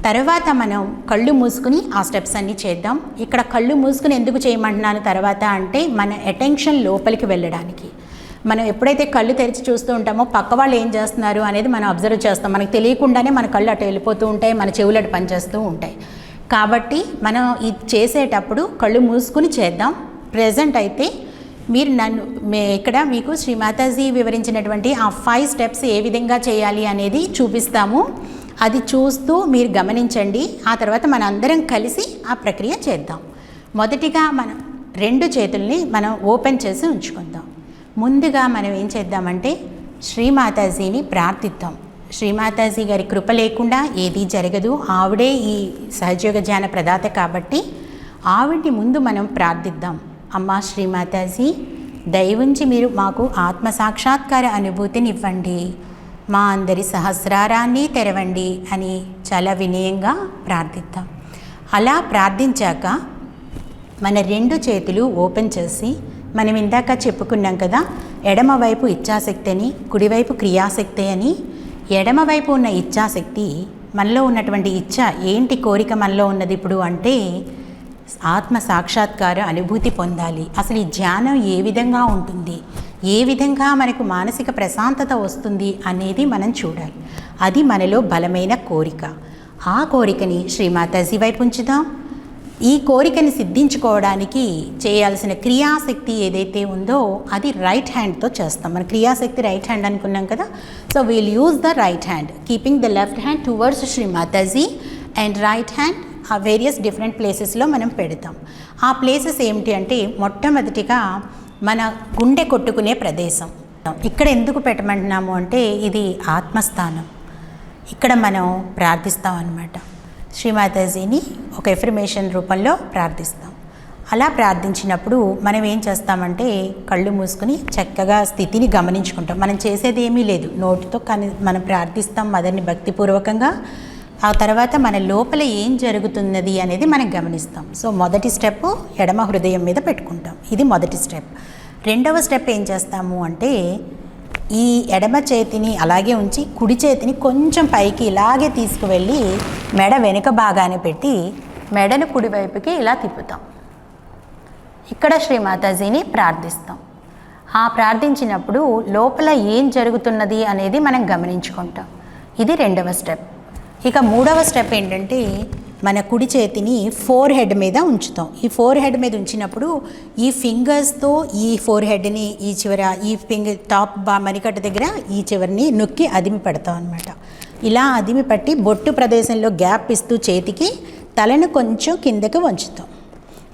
తర్వాత మనం కళ్ళు మూసుకుని ఆ స్టెప్స్ అన్నీ చేద్దాం. ఇక్కడ కళ్ళు మూసుకుని ఎందుకు చేయమంటున్నాను తర్వాత అంటే మన అటెన్షన్ లోపలికి వెళ్ళడానికి. మనం ఎప్పుడైతే కళ్ళు తెరిచి చూస్తూ ఉంటామో పక్క వాళ్ళు ఏం చేస్తున్నారు అనేది మనం అబ్జర్వ్ చేస్తాం. మనకు తెలియకుండానే మన కళ్ళు అటు వెళ్ళిపోతూ ఉంటాయి, మన చెవులు అటు పనిచేస్తూ ఉంటాయి. కాబట్టి మనం ఇది చేసేటప్పుడు కళ్ళు మూసుకుని చేద్దాం. ప్రెజెంట్ అయితే మీరు ఇక్కడ మీకు శ్రీమాతాజీ వివరించినటువంటి ఆ 5 స్టెప్స్ ఏ విధంగా చేయాలి అనేది చూపిస్తాము. అది చూస్తూ మీరు గమనించండి. ఆ తర్వాత మన అందరం కలిసి ఆ ప్రక్రియ చేద్దాం. మొదటిగా మనం 2 చేతుల్ని మనం ఓపెన్ చేసి ఉంచుకుందాం. ముందుగా మనం ఏం చేద్దామంటే శ్రీమాతాజీని ప్రార్థిద్దాం. శ్రీమాతాజీ గారి కృప లేకుండా ఏదీ జరగదు. ఆవిడే ఈ సహజయోగ ధ్యాన ప్రదాత కాబట్టి ఆవిడ్ని ముందు మనం ప్రార్థిద్దాం. అమ్మా శ్రీమాతాజీ, దయవుంచి మీరు మాకు ఆత్మ సాక్షాత్కార అనుభూతిని ఇవ్వండి, మా అందరి సహస్రారాన్ని తెరవండి అని చాలా వినయంగా ప్రార్థిద్దాం. అలా ప్రార్థించాక మన 2 చేతులు ఓపెన్ చేసి మనం ఇందాక చెప్పుకున్నాం కదా, ఎడమవైపు ఇచ్ఛాశక్తి అని, కుడివైపు క్రియాశక్తి అని. ఎడమవైపు ఉన్న ఇచ్ఛాశక్తి, మనలో ఉన్నటువంటి ఇచ్ఛ ఏంటి, కోరిక మనలో ఉన్నది ఇప్పుడు అంటే ఆత్మ సాక్షాత్కార అనుభూతి పొందాలి. అసలు ఈ ధ్యానం ఏ విధంగా ఉంటుంది, ఏ విధంగా మనకు మానసిక ప్రశాంతత వస్తుంది అనేది మనం చూడాలి. అది మనలో బలమైన కోరిక. ఆ కోరికని శ్రీమాతాజీ వైపు ఉంచుదాం. ఈ కోరికని సిద్ధించుకోవడానికి చేయాల్సిన క్రియాశక్తి ఏదైతే ఉందో అది రైట్ హ్యాండ్తో చేస్తాం. మన క్రియాశక్తి రైట్ హ్యాండ్ అనుకున్నాం కదా. So we'll use the right hand, keeping the left hand towards Shri Mataji and right hand ఆ వేరియస్ డిఫరెంట్ ప్లేసెస్లో మనం పెడతాం. ఆ ప్లేసెస్ ఏమిటి అంటే, మొట్టమొదటిగా మన గుండె కొట్టుకునే ప్రదేశం. ఇక్కడ ఎందుకు పెట్టమంటున్నాము అంటే, ఇది ఆత్మస్థానం. ఇక్కడ మనం ప్రార్థిస్తాం అన్నమాట. శ్రీమాతాజీని ఒక ఎఫర్మేషన్ రూపంలో ప్రార్థిస్తాం. అలా ప్రార్థించినప్పుడు మనం ఏం చేస్తామంటే, కళ్ళు మూసుకుని చక్కగా స్థితిని గమనించుకుంటాం. మనం చేసేది ఏమీ లేదు, నోటితో కానీ మనం ప్రార్థిస్తాం మదర్ని భక్తిపూర్వకంగా. ఆ తర్వాత మన లోపల ఏం జరుగుతున్నది అనేది మనం గమనిస్తాం. సో మొదటి స్టెప్ ఎడమ హృదయం మీద పెట్టుకుంటాం. ఇది మొదటి స్టెప్. రెండవ స్టెప్ ఏం చేస్తాము అంటే, ఈ ఎడమ చేతిని అలాగే ఉంచి కుడి చేతిని కొంచెం పైకి ఇలాగే తీసుకువెళ్ళి మెడ వెనుక భాగాన్ని పెట్టి మెడను కుడివైపుకి ఇలా తిప్పుతాం. ఇక్కడ శ్రీమాతాజీని ప్రార్థిస్తాం. ఆ ప్రార్థించినప్పుడు లోపల ఏం జరుగుతున్నది అనేది మనం గమనించుకుంటాం. ఇది రెండవ స్టెప్. ఇక మూడవ స్టెప్ ఏంటంటే, మన కుడి చేతిని ఫోర్ హెడ్ మీద ఉంచుతాం. ఈ ఫోర్ హెడ్ మీద ఉంచినప్పుడు ఈ ఫింగర్స్తో ఈ ఫోర్ హెడ్ని ఈ చివర ఈ ఫింగర్ టాప్ మణికట్ట దగ్గర ఈ చివరిని నొక్కి అదిమి పెడతాం అనమాట. ఇలా అదిమి పట్టి బొట్టు ప్రదేశంలో గ్యాప్ ఇస్తూ చేతికి తలను కొంచెం కిందకి వంచుతాం.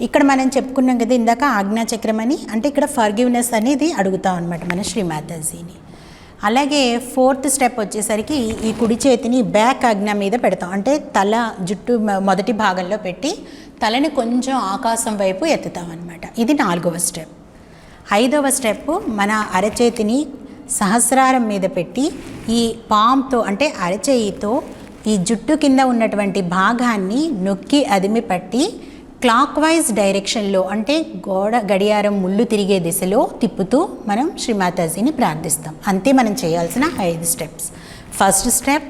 ఇక్కడ మనం చెప్పుకున్నాం కదా ఇందాక ఆజ్ఞాచక్రం అని, అంటే ఇక్కడ ఫర్గివ్నెస్ అనేది అడుగుతాం అనమాట మన శ్రీమాతాజీని. అలాగే ఫోర్త్ స్టెప్ వచ్చేసరికి ఈ కుడి చేతిని బ్యాక్ ఆజ్ఞ మీద పెడతాం. అంటే తల జుట్టు మొదటి భాగంలో పెట్టి తలని కొంచెం ఆకాశం వైపు ఎత్తుతాం అనమాట. ఇది నాలుగవ స్టెప్. ఐదవ స్టెప్ మన అరచేతిని సహస్రారం మీద పెట్టి ఈ పామ్తో అంటే అరచేయితో ఈ జుట్టు కింద ఉన్నటువంటి భాగాన్ని నొక్కి అదిమి పట్టి క్లాక్ వైజ్ డైరెక్షన్లో అంటే గడియారం ముళ్ళు తిరిగే దిశలో తిప్పుతూ మనం శ్రీమాతాజీని ప్రార్థిస్తాం. అంతే మనం చేయాల్సిన 5 steps. First step,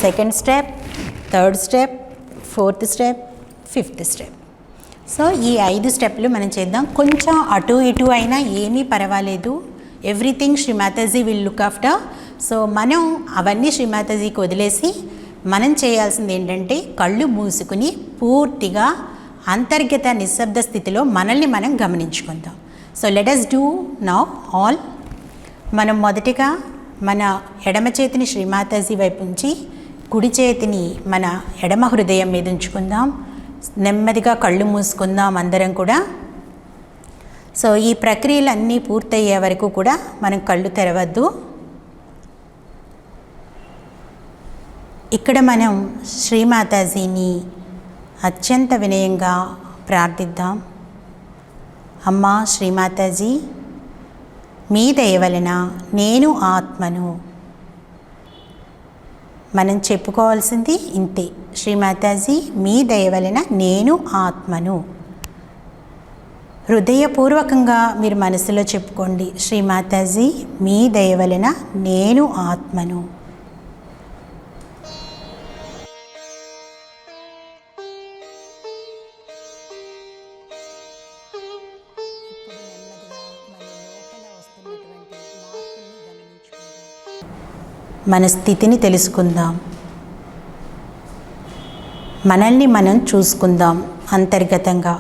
second step, third step, fourth step, fifth step. So ఈ 5 స్టెప్లు మనం చేద్దాం. కొంచెం అటు ఇటు అయినా ఏమీ పర్వాలేదు. Everything Shri Mataji will look after. So మనం అవన్నీ శ్రీమాతాజీకి వదిలేసి మనం చేయాల్సింది ఏంటంటే, కళ్ళు మూసుకుని పూర్తిగా అంతర్గత నిశ్శబ్ద స్థితిలో మనల్ని మనం గమనించుకుందాం. So let us do now all. మనం మొదటిగా మన ఎడమ చేతిని శ్రీమాతాజీ వైపు ఉంచి కుడి చేతిని మన ఎడమ హృదయం మీద ఉంచుకుందాం. నెమ్మదిగా కళ్ళు మూసుకుందాం అందరం కూడా. సో ఈ ప్రక్రియలన్నీ పూర్తయ్యే వరకు కూడా మనం కళ్ళు తెరవద్దు. ఇక్కడ మనం శ్రీమాతాజీని అత్యంత వినయంగా ప్రార్థిద్దాం. అమ్మా శ్రీమాతాజీ, మీ దయ వలన నేను ఆత్మను. మనం చెప్పుకోవాల్సింది ఇంతే. శ్రీమాతాజీ, మీ దయ వలన నేను ఆత్మను. హృదయపూర్వకంగా మీరు మనసులో చెప్పుకోండి. శ్రీమాతాజీ, మీ దయ వలన నేను ఆత్మను. మన స్థితిని తెలుసుకుందాం. మనల్ని మనం చూసుకుందాం అంతర్గతంగా.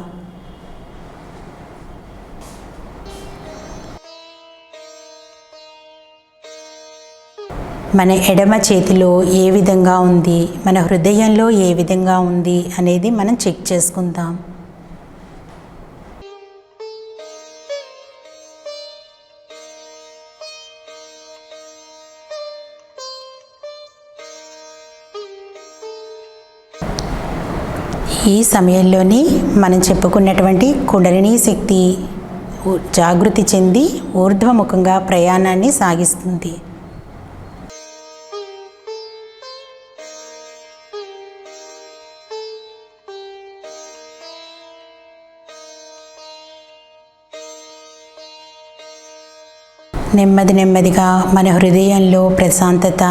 మన ఎడమ చేతిలో ఏ విధంగా ఉంది, మన హృదయంలో ఏ విధంగా ఉంది అనేది మనం చెక్ చేసుకుందాం. ఈ సమయంలోనే మనం చెప్పుకున్నటువంటి కుండలినీ శక్తి జాగృతి చెంది ఊర్ధ్వముఖంగా ప్రయాణాన్ని సాగిస్తుంది. నెమ్మదిగా మన హృదయంలో ప్రశాంతత,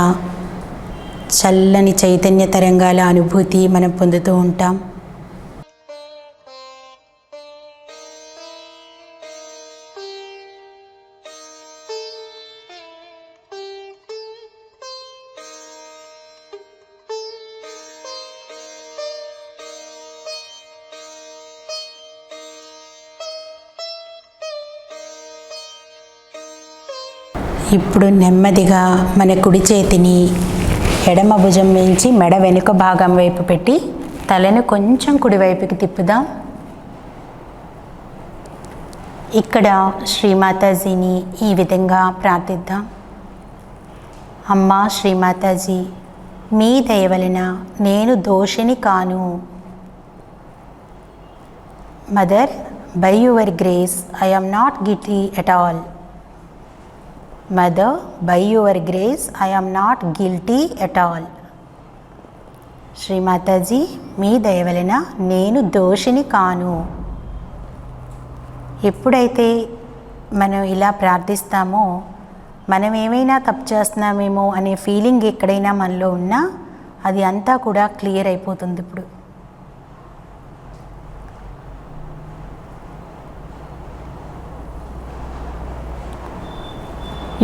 చల్లని చైతన్య తరంగాల అనుభూతి మనం పొందుతూ ఉంటాం. ఇప్పుడు నెమ్మదిగా మన కుడి చేతిని ఎడమ భుజం నుంచి మెడ వెనుక భాగం వైపు పెట్టి తలను కొంచెం కుడివైపుకి తిప్పుదాం. ఇక్కడ శ్రీమాతాజీని ఈ విధంగా ప్రార్థిద్దాం. అమ్మా శ్రీమాతాజీ, మీ దయ వలన నేను దోషిని కాను. Mother, by your grace I am not guilty at all. Mother, by your grace I am not guilty at all. Shrimataji, మీ దయ వలన నేను దోషిని కాను. ఎప్పుడైతే మనం ఇలా ప్రార్థిస్తామో, మనం ఏమైనా తప్పు చేస్తున్నామేమో అనే ఫీలింగ్ ఎక్కడైనా మనలో ఉన్నా అది అంతా కూడా క్లియర్ అయిపోతుంది.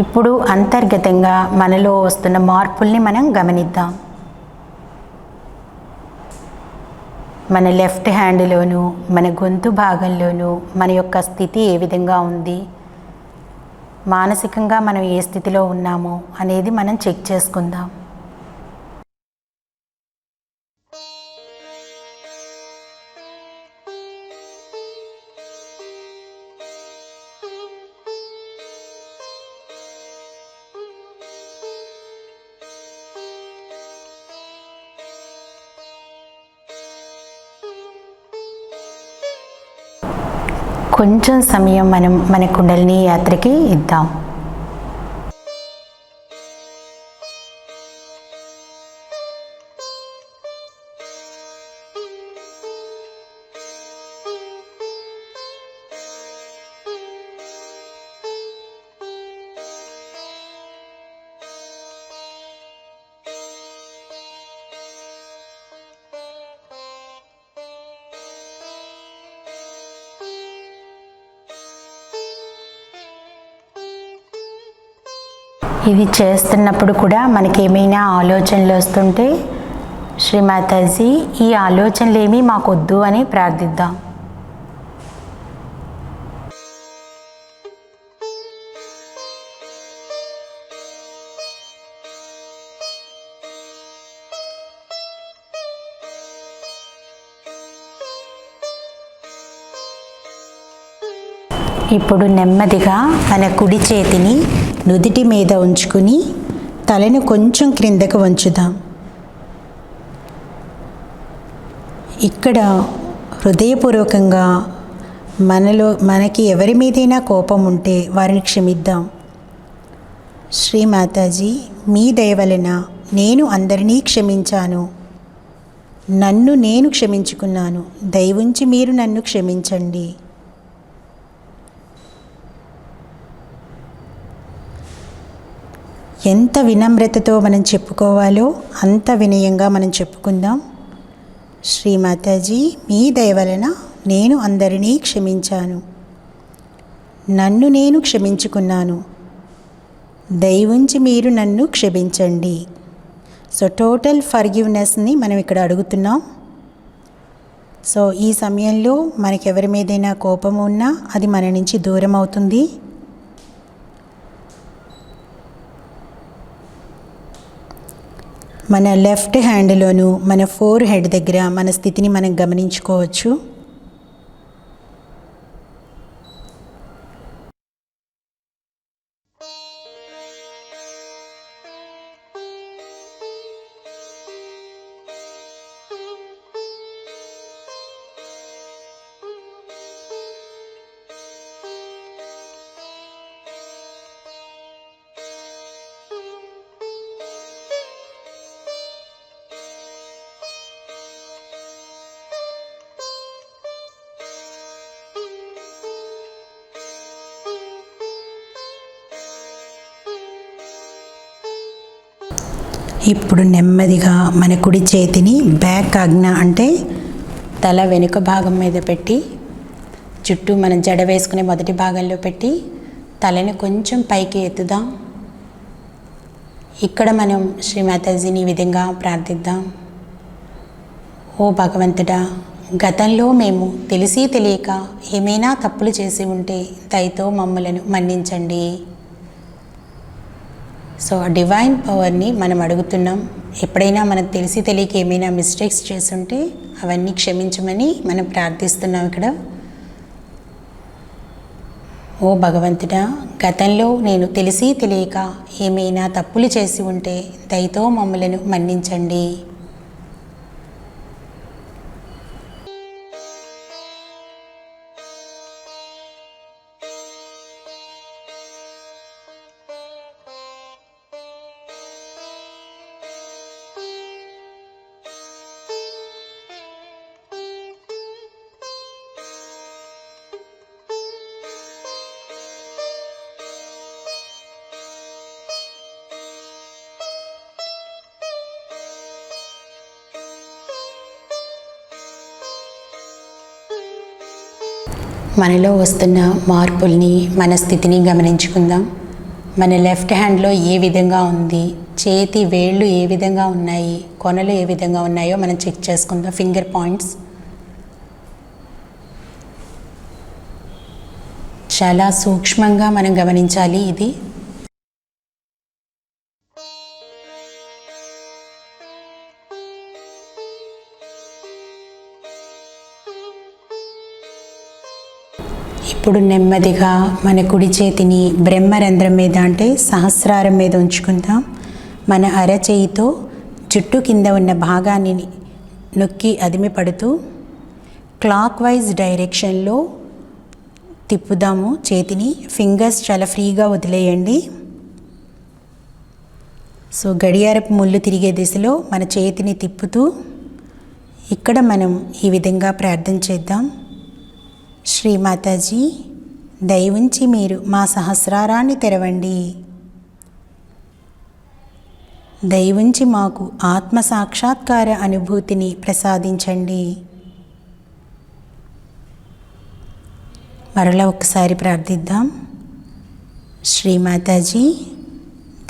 ఇప్పుడు అంతర్గతంగా మనలో వస్తున్న మార్పుల్ని మనం గమనిద్దాం. మన లెఫ్ట్ హ్యాండ్లోనూ మన గొంతు భాగంలోనూ మన యొక్క స్థితి ఏ విధంగా ఉంది, మానసికంగా మనం ఏ స్థితిలో ఉన్నామో అనేది మనం చెక్ చేసుకుందాం. కొంచెం సమయం మనం మన కుండలిని యాత్రకి ఇద్దాం. ఇది చేస్తున్నప్పుడు కూడా మనకేమైనా ఆలోచనలు వస్తుంటే, శ్రీమాతాజీ ఈ ఆలోచనలు ఏమీ మాకొద్దు అని ప్రార్థిద్దాం. ఇప్పుడు నెమ్మదిగా మన కుడి చేతిని నుదిటి మీద ఉంచుకుని తలను కొంచెం క్రిందకు వంచుదాం. ఇక్కడ హృదయపూర్వకంగా మనకి ఎవరి మీదైనా కోపం ఉంటే వారిని క్షమిద్దాం. శ్రీమాతాజీ, మీ దయ వలన నేను అందరినీ క్షమించాను. నన్ను నేను క్షమించుకున్నాను. దయవుంచి మీరు నన్ను క్షమించండి. ఎంత వినమ్రతతో మనం చెప్పుకోవాలో అంత వినయంగా మనం చెప్పుకుందాం. శ్రీమాతాజీ, మీ దయ వలన నేను అందరినీ క్షమించాను. నన్ను నేను క్షమించుకున్నాను. దయవుంచి మీరు నన్ను క్షమించండి. సో టోటల్ ఫర్గివ్నెస్ని మనం ఇక్కడ అడుగుతున్నాం. సో ఈ సమయంలో మనకి ఎవరి మీదైనా కోపం ఉన్నా అది మన నుంచి దూరం అవుతుంది. మన లెఫ్ట్ హ్యాండ్లోనూ మన ఫోర్ హెడ్ దగ్గర మన స్థితిని మనం గమనించుకోవచ్చు. ఇప్పుడు నెమ్మదిగా మన కుడి చేతిని బ్యాక్ ఆజ్ఞ అంటే తల వెనుక భాగం మీద పెట్టి, చుట్టూ మనం జడ వేసుకునే మొదటి భాగంలో పెట్టి తలని కొంచెం పైకి ఎత్తుదాం. ఇక్కడ మనం శ్రీమాతాజీని ఈ విధంగా ప్రార్థిద్దాం. ఓ భగవంతుడా, గతంలో మేము తెలిసి తెలియక ఏమైనా తప్పులు చేసి ఉంటే దయతో మమ్మలను మన్నించండి. సో ఆ డివైన్ పవర్ని మనం అడుగుతున్నాం. ఎప్పుడైనా మనకు తెలిసి తెలియక ఏమైనా మిస్టేక్స్ చేసుంటే అవన్నీ క్షమించమని మనం ప్రార్థిస్తున్నాం ఇక్కడ. ఓ భగవంతుడా, గతంలో నేను తెలిసి తెలియక ఏమైనా తప్పులు చేసి ఉంటే దయతో మమ్మలను మన్నించండి. మనలో వస్తున్న మార్పుల్ని, మన స్థితిని గమనించుకుందాం. మన లెఫ్ట్ హ్యాండ్లో ఏ విధంగా ఉంది, చేతి వేళ్ళు ఏ విధంగా ఉన్నాయి, కొనలు ఏ విధంగా ఉన్నాయో మనం చెక్ చేసుకుందాం. ఫింగర్ పాయింట్స్ చాలా సూక్ష్మంగా మనం గమనించాలి. ఇది ఇప్పుడు నెమ్మదిగా మన కుడి చేతిని బ్రహ్మరంధ్రం మీద, అంటే సహస్రారం మీద ఉంచుకుందాం. మన అరచేయితో జుట్టు కింద ఉన్న భాగాన్ని నొక్కి అదిమి పడుతూ క్లాక్ వైజ్ డైరెక్షన్లో తిప్పుదాము చేతిని. ఫింగర్స్ చాలా ఫ్రీగా వదిలేయండి. సో గడియారపు ముళ్ళు తిరిగే దిశలో మన చేతిని తిప్పుతూ ఇక్కడ మనం ఈ విధంగా ప్రార్థన చేద్దాం. శ్రీమాతాజీ, దయవుంచి మీరు మా సహస్రారాన్ని తెరవండి. దయవుంచి మాకు ఆత్మ సాక్షాత్కార అనుభూతిని ప్రసాదించండి. మరలా ఒకసారి ప్రార్థిద్దాం. శ్రీమాతాజీ,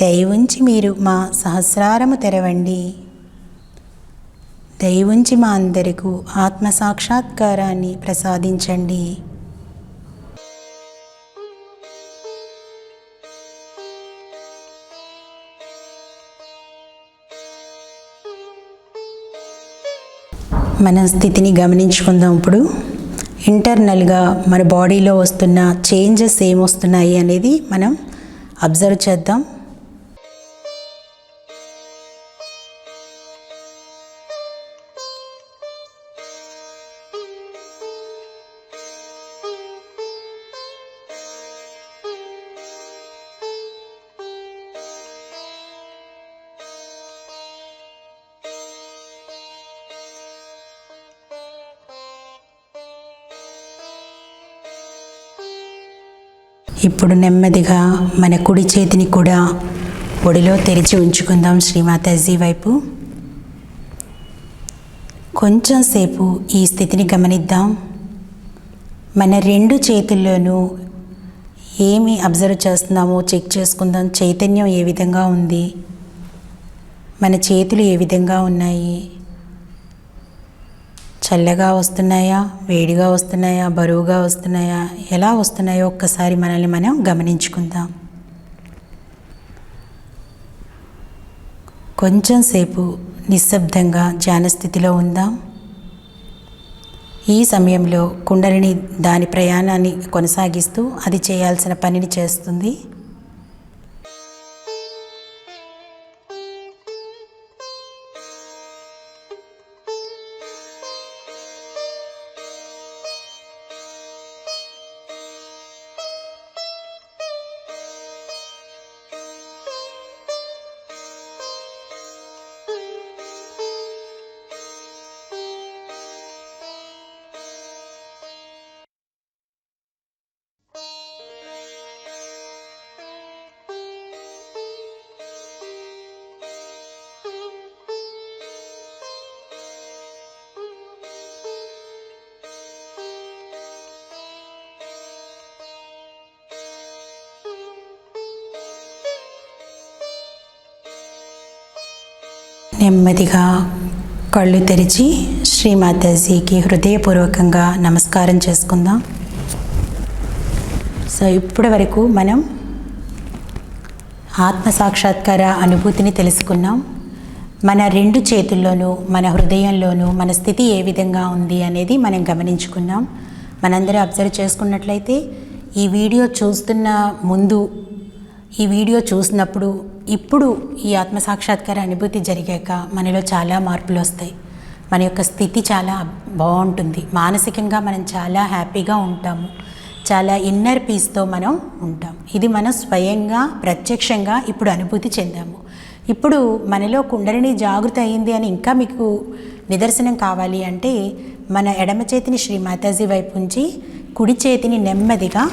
దయవుంచి మీరు మా సహస్రారము తెరవండి. దయవుంచి మా అందరికీ ఆత్మ సాక్షాత్కారాన్ని ప్రసాదించండి. మన స్థితిని గమనించుకుందాం. ఇప్పుడు ఇంటర్నల్గా మన బాడీలో వస్తున్న చేంజెస్ ఏమొస్తున్నాయి అనేది మనం అబ్జర్వ్ చేద్దాం. ఇప్పుడు నెమ్మదిగా మన కుడి చేతిని కూడా ఒడిలో తెరిచి ఉంచుకుందాం శ్రీమాతాజీ వైపు. కొంచెం సేపు ఈ స్థితిని గమనిద్దాం. మన రెండు చేతుల్లోనూ ఏమి అబ్జర్వ్ చేస్తున్నామో చెక్ చేసుకుందాం. చైతన్యం ఏ విధంగా ఉంది, మన చేతులు ఏ విధంగా ఉన్నాయి, చల్లగా వస్తున్నాయా, వేడిగా వస్తున్నాయా, బరువుగా వస్తున్నాయా, ఎలా వస్తున్నాయో ఒక్కసారి మనల్ని మనం గమనించుకుందాం. కొంచెం సేపు నిశ్శబ్దంగా ధ్యాన స్థితిలో ఉందాం. ఈ సమయంలో కుండలిని దాని ప్రయాణాన్ని కొనసాగిస్తూ అది చేయాల్సిన పనిని చేస్తుంది. నెమ్మదిగా కళ్ళు తెరిచి శ్రీమాతాజీకి హృదయపూర్వకంగా నమస్కారం చేసుకుందాం. సో ఇప్పటి వరకు మనం ఆత్మసాక్షాత్కార అనుభూతిని తెలుసుకున్నాం. మన రెండు చేతుల్లోనూ, మన హృదయంలోనూ మన స్థితి ఏ విధంగా ఉంది అనేది మనం గమనించుకున్నాం. మనందరూ అబ్జర్వ్ చేసుకున్నట్లయితే ఈ వీడియో చూస్తున్న ముందు, ఈ వీడియో చూసినప్పుడు, ఇప్పుడు ఈ ఆత్మసాక్షాత్కార అనుభూతి జరిగాక మనలో చాలా మార్పులు వస్తాయి. మన యొక్క స్థితి చాలా బాగుంటుంది. మానసికంగా మనం చాలా హ్యాపీగా ఉంటాము. చాలా ఇన్నర్ పీస్తో మనం ఉంటాం. ఇది మనం స్వయంగా ప్రత్యక్షంగా ఇప్పుడు అనుభూతి చెందాము. ఇప్పుడు మనలో కుండలిని జాగృతి అయింది అని ఇంకా మీకు నిదర్శనం కావాలి అంటే మన ఎడమ చేతిని శ్రీ మాతాజీ వైపు ఉంచి, కుడి చేతిని నెమ్మదిగా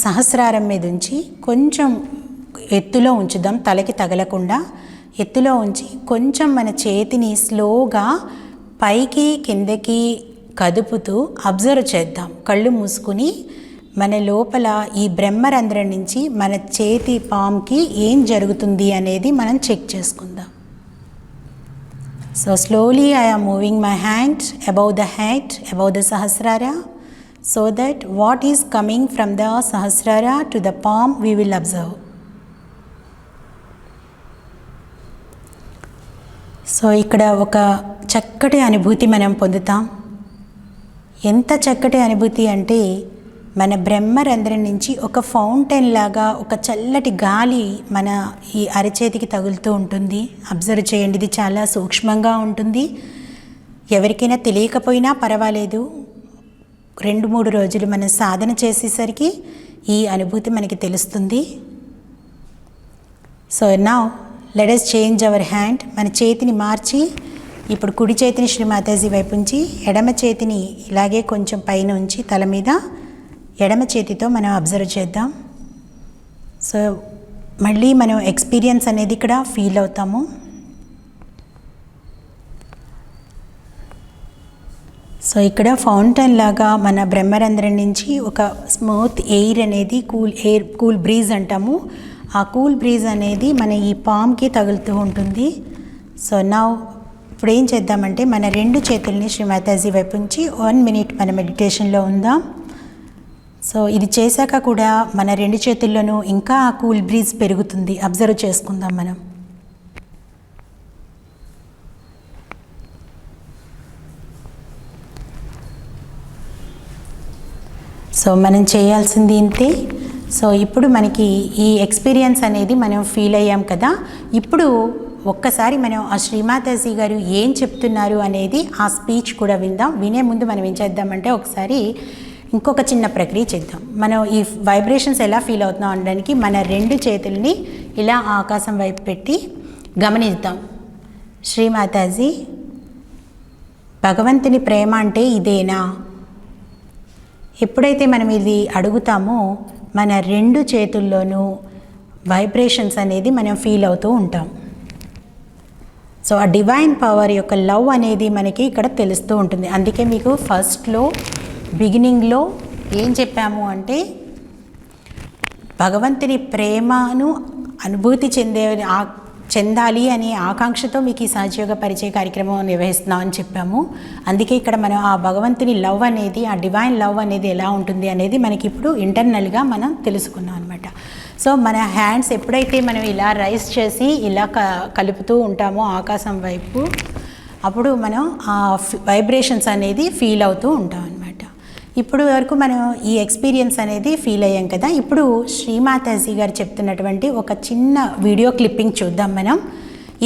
సహస్రారం మీద ఉంచి కొంచెం ఎత్తులో ఉంచుదాం, తలకి తగలకుండా ఎత్తులో ఉంచి కొంచెం మన చేతిని స్లోగా పైకి కిందకి కదుపుతూ అబ్జర్వ్ చేద్దాం. కళ్ళు మూసుకుని మన లోపల ఈ బ్రహ్మరంధ్రం నుంచి మన చేతి పామ్కి ఏం జరుగుతుంది అనేది మనం చెక్ చేసుకుందాం. So slowly I am moving my hand above the head, above the Sahasrara, so that what is coming from the sahasrara to the palm we will observe. So ఇక్కడ ఒక చక్కటి అనుభూతి మనం పొందుతాం. ఎంత చక్కటి అనుభూతి అంటే మన బ్రహ్మరంధ్రం నుంచి ఒక ఫౌంటైన్ లాగా ఒక చల్లటి గాలి మన ఈ అరచేతికి తగులుతూ ఉంటుంది. అబ్జర్వ్ చేయండి, ఇది చాలా సూక్ష్మంగా ఉంటుంది. ఎవరికైనా తెలియకపోయినా పర్వాలేదు, 2-3 రోజులు మనం సాధన చేసేసరికి ఈ అనుభూతి మనకి తెలుస్తుంది. So now let us change our hand. మన చేతిని మార్చి ఇప్పుడు కుడి చేతిని శ్రీ మాతాజీ వైపు ఉంచి, ఎడమ చేతిని ఇలాగే కొంచెం పైన ఉంచి తల మీద ఎడమ చేతితో మనం అబ్జర్వ్ చేద్దాం. సో మళ్ళీ మనం ఎక్స్పీరియన్స్ అనేది ఇక్కడ ఫీల్ అవుతాము. సో ఇక్కడ ఫౌంటైన్ లాగా మన బ్రహ్మరంధ్రం నుంచి ఒక స్మూత్ ఎయిర్ అనేది, కూల్ బ్రీజ్ అంటాము, ఆ కూల్ బ్రీజ్ అనేది మన ఈ పామ్కి తగులుతూ ఉంటుంది. సో నా ఇప్పుడు ఏం చేద్దామంటే మన 2 చేతుల్ని శ్రీ మాతాజీ వైపు ఉంచి 1 minute మన మెడిటేషన్లో ఉందాం. సో ఇది చేశాక కూడా మన 2 చేతుల్లోనూ ఇంకా ఆ కూల్ బ్రీజ్ పెరుగుతుంది. అబ్జర్వ్ చేసుకుందాం మనం. సో మనం చేయాల్సింది ఇంతే. సో ఇప్పుడు మనకి ఈ ఎక్స్పీరియన్స్ అనేది మనం ఫీల్ అయ్యాం కదా. ఇప్పుడు ఒక్కసారి మనం ఆ శ్రీమాతాజీ గారు ఏం చెప్తున్నారు అనేది ఆ స్పీచ్ కూడా విందాం. వినే ముందు మనం ఏం చేద్దామంటే ఒకసారి ఇంకొక చిన్న ప్రక్రియ చేద్దాం. మనం ఈ వైబ్రేషన్స్ ఎలా ఫీల్ అవుతున్నాం అనడానికి మన 2 చేతుల్ని ఇలా ఆకాశం వైపు పెట్టి గమనిద్దాం. శ్రీమాతాజీ, భగవంతుని ప్రేమ అంటే ఇదేనా? ఎప్పుడైతే మనం ఇది అడుగుతామో మన 2 చేతుల్లోనూ వైబ్రేషన్స్ అనేది మనం ఫీల్ అవుతూ ఉంటాం. సో ఆ డివైన్ పవర్ యొక్క లవ్ అనేది మనకి ఇక్కడ తెలుస్తూ ఉంటుంది. అందుకే మీకు ఫస్ట్లో బిగినింగ్లో ఏం చెప్పాము అంటే భగవంతుని ప్రేమను అనుభూతి చెందాలి అనే ఆకాంక్షతో మీకు ఈ సహజయోగ పరిచయ కార్యక్రమం నిర్వహిస్తున్నాం అని చెప్పాము. అందుకే ఇక్కడ మనం ఆ భగవంతుని లవ్ అనేది, ఆ డివైన్ లవ్ అనేది ఎలా ఉంటుంది అనేది మనకి ఇప్పుడు ఇంటర్నల్గా మనం తెలుసుకున్నాం అనమాట. సో మన హ్యాండ్స్ ఎప్పుడైతే మనం ఇలా రైస్ చేసి ఇలా కలుపుతూ ఉంటామో ఆకాశం వైపు, అప్పుడు మనం ఆ వైబ్రేషన్స్ అనేది ఫీల్ అవుతూ ఉంటాం అనమాట. ఇప్పుడు వరకు మనం ఈ ఎక్స్పీరియన్స్ అనేది ఫీల్ అయ్యాం కదా. ఇప్పుడు శ్రీమాతాజీ గారు చెప్తున్నటువంటి ఒక చిన్న వీడియో క్లిప్పింగ్ చూద్దాం మనం.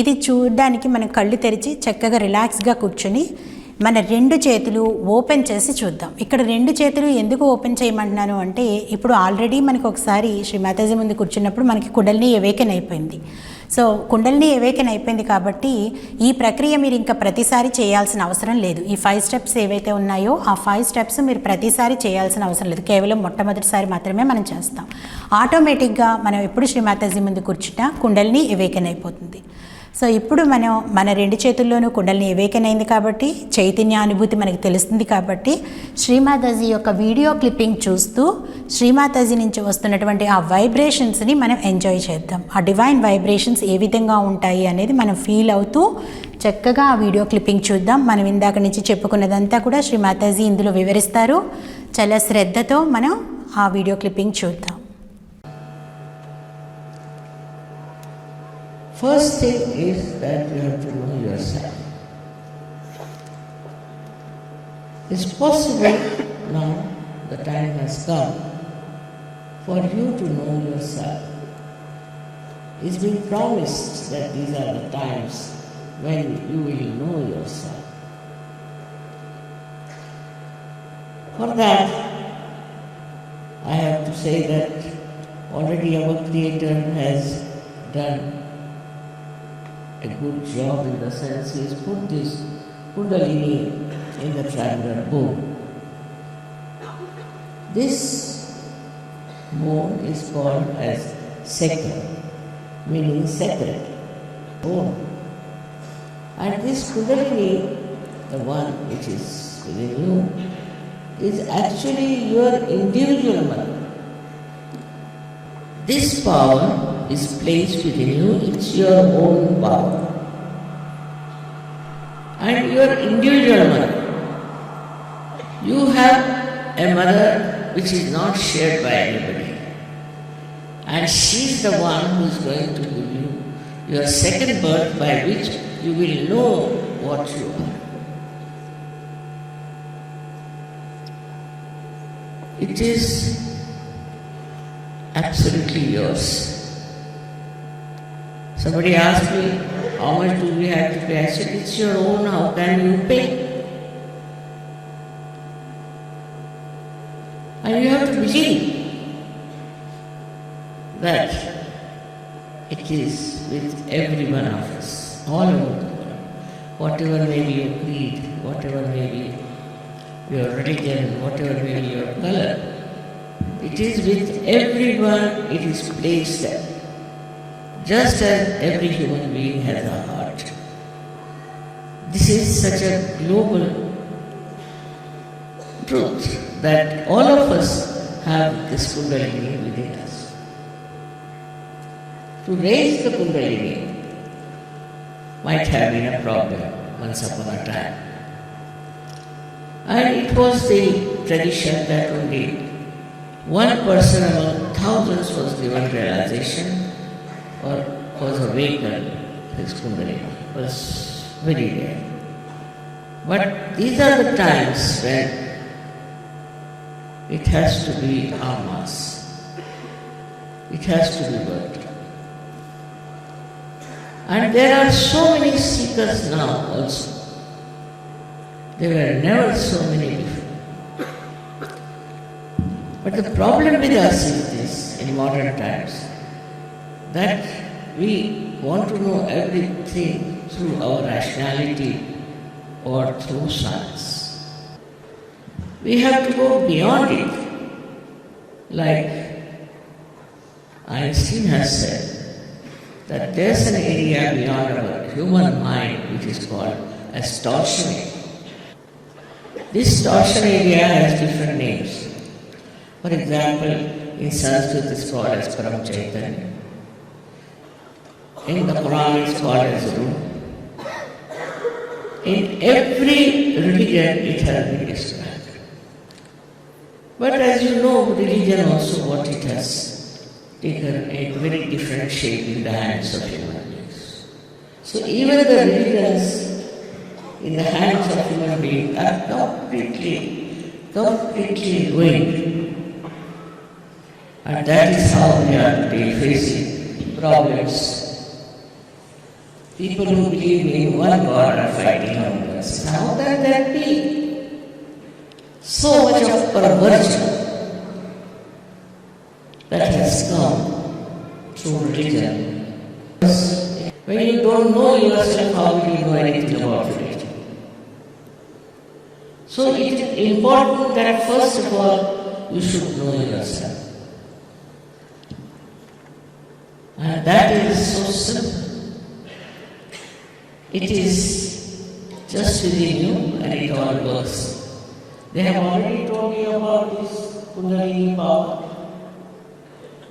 ఇది చూడడానికి మనం కళ్ళు తెరిచి చక్కగా రిలాక్స్గా కూర్చొని మన 2 చేతులు ఓపెన్ చేసి చూద్దాం. ఇక్కడ 2 చేతులు ఎందుకు ఓపెన్ చేయమంటున్నాను అంటే ఇప్పుడు ఆల్రెడీ మనకు ఒకసారి శ్రీమాతాజీ ముందు కూర్చున్నప్పుడు మనకి కుండలిని అవేకెన్ అయిపోయింది. సో కుండలిని అవేకెన్ అయిపోయింది కాబట్టి ఈ ప్రక్రియ మీరు ఇంకా ప్రతిసారి చేయాల్సిన అవసరం లేదు. ఈ 5 స్టెప్స్ ఏవైతే ఉన్నాయో ఆ 5 స్టెప్స్ మీరు ప్రతిసారి చేయాల్సిన అవసరం లేదు. కేవలం మొట్టమొదటిసారి మాత్రమే మనం చేస్తాం. ఆటోమేటిక్గా మనం ఎప్పుడు శ్రీమాతాజీ ముందు కూర్చుంటా కుండలిని అవేకెన్ అయిపోతుంది. సో ఇప్పుడు మనం మన 2 చేతుల్లోనూ కుండలిని అవేకెన్ అయింది కాబట్టి చైతన్య అనుభూతి మనకి తెలుస్తుంది కాబట్టి శ్రీమాతాజీ యొక్క వీడియో క్లిప్పింగ్ చూస్తూ శ్రీమాతాజీ నుంచి వస్తున్నటువంటి ఆ వైబ్రేషన్స్ని మనం ఎంజాయ్ చేద్దాం. ఆ డివైన్ వైబ్రేషన్స్ ఏ విధంగా ఉంటాయి అనేది మనం ఫీల్ అవుతూ చక్కగా ఆ వీడియో క్లిప్పింగ్ చూద్దాం. మనం ఇందాక నుంచి చెప్పుకున్నదంతా కూడా శ్రీమాతాజీ ఇందులో వివరిస్తారు. చాలా శ్రద్ధతో మనం ఆ వీడియో క్లిప్పింగ్ చూద్దాం. First thing is that you have to know yourself. It's possible now, the time has come for you to know yourself. It's been promised that these are the times when you will know yourself. For that, I have to say that already our Creator has done a good job in the sense He has put this Kundalini in the triangular bone. This bone is called as Sekar, meaning sacred bone. And this Kundalini, the one which is within you, is actually your individual mother. This power is placed within you, it's your own power. And your individual mother. You have a mother which is not shared by anybody. And she is the one who is going to give you your second birth by which you will know what you are. It is absolutely yours. Somebody asked me, how much do we have to pay? I said, it's your own, how can you pay? And you have to believe that it is with every one of us, all over the world. Whatever may be your creed, whatever may be your religion, whatever may be your color, it is with everyone it is placed there. Just as every human being has a heart. This is such a global truth that all of us have this Kundalini within us. To raise the Kundalini might have been a problem once upon a time. And it was the tradition that only one person among thousands was given realization or was awakened. His Kundalini was very rare. But these are the times when it has to be en masse. It has to be worked. And there are so many seekers now also. There were never so many before. But the problem with us is this in modern times, that we want to know everything through our rationality or through science. We have to go beyond it. Like Einstein has said, that there's an area beyond our human mind which is called as torsion area. This torsion area has different names. For example, in Sanskrit it's called as Param Chaitanya. In the Quran it's called as Ruh. In every religion it has been described. But as you know, religion also what it has taken a very different shape in the hands of human beings. So even the religions in the hands of human beings are completely ruined. And that is how we are today facing problems. People who believe in one God are fighting among us. How can that be? So much of perversion that has come through religion. When you don't know yourself, how will you know anything about religion? So it is important that first of all, you should know yourself. And that is so simple. It is just within you and it all works. They have already told me about this Kundalini power,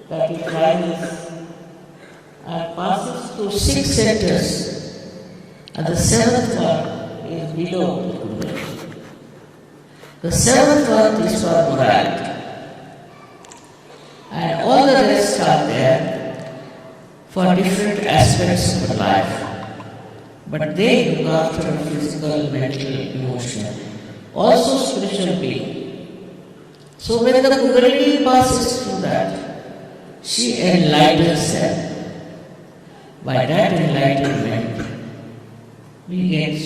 that it rises and passes through 6 centers, and the 7th one is below the Kundalini. The 7th one is for morality, and all the rest are there for different aspects of life, but they look after a physical, mental, emotional, also spiritual being. So when the Kundalini passes through that, she enlightens them. By that enlightenment, we get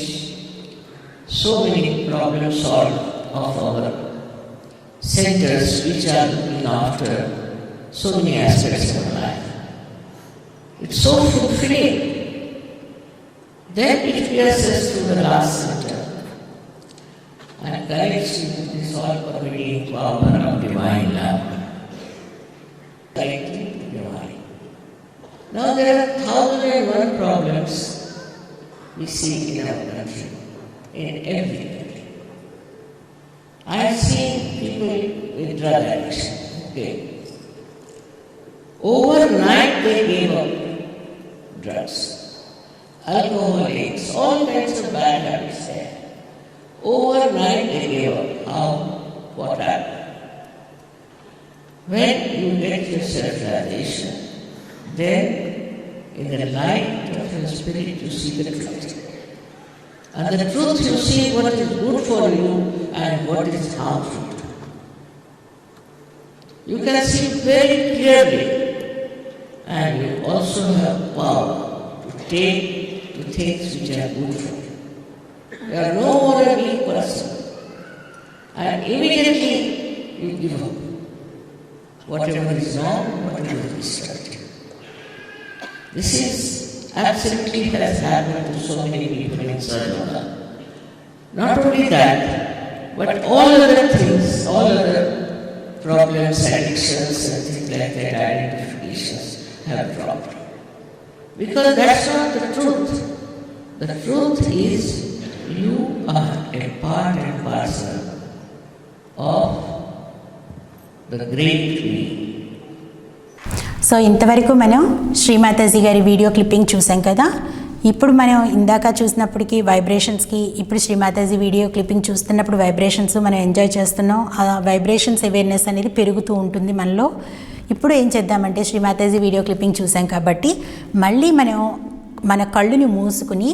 so many problems solved of our centers which are looking after so many aspects of life. It's so fulfilling. Then it pierces through the last center and connects you to this all-pervading power of divine love. Directly to divine. Now there are 1,001 problems we see in our country, in every country. I have seen people with drug addiction. Okay. Overnight they gave up drugs, alcoholics, all kinds of bad habits there. Overnight they gave up. How? What happened? When you get your self-realization, then in the light of your spirit you see the truth. And the truth you see what is good for you and what is harmful to you. You can see very clearly. And you also have power to take the things which are good for you. You are no more a weak person. And immediately you give up. Whatever is wrong, whatever is destructive. This is absolutely has happened to so many people in Sarvada. Not only that, but all other things, all other problems, addictions and things like that, identifications have dropped. Because that's not the truth. The truth is you are a part and parcel of the great we. So ఇంతవరకు మనం శ్రీమాతాజీ గారి video clipping చూసాం కదా. ఇప్పుడు మనం ఇందాక చూసినప్పటికీ వైబ్రేషన్స్కి, ఇప్పుడు Shri Mataji video clipping చూస్తున్నప్పుడు వైబ్రేషన్స్ మనం ఎంజాయ్ చేస్తున్నాం. ఆ వైబ్రేషన్స్ అవేర్నెస్ అనేది పెరుగుతూ ఉంటుంది మనలో. ఇప్పుడు ఏం చేద్దామంటే శ్రీమాతాజీ వీడియో క్లిప్పింగ్ చూసాం కాబట్టి మళ్ళీ మనం మన కళ్ళుని మూసుకుని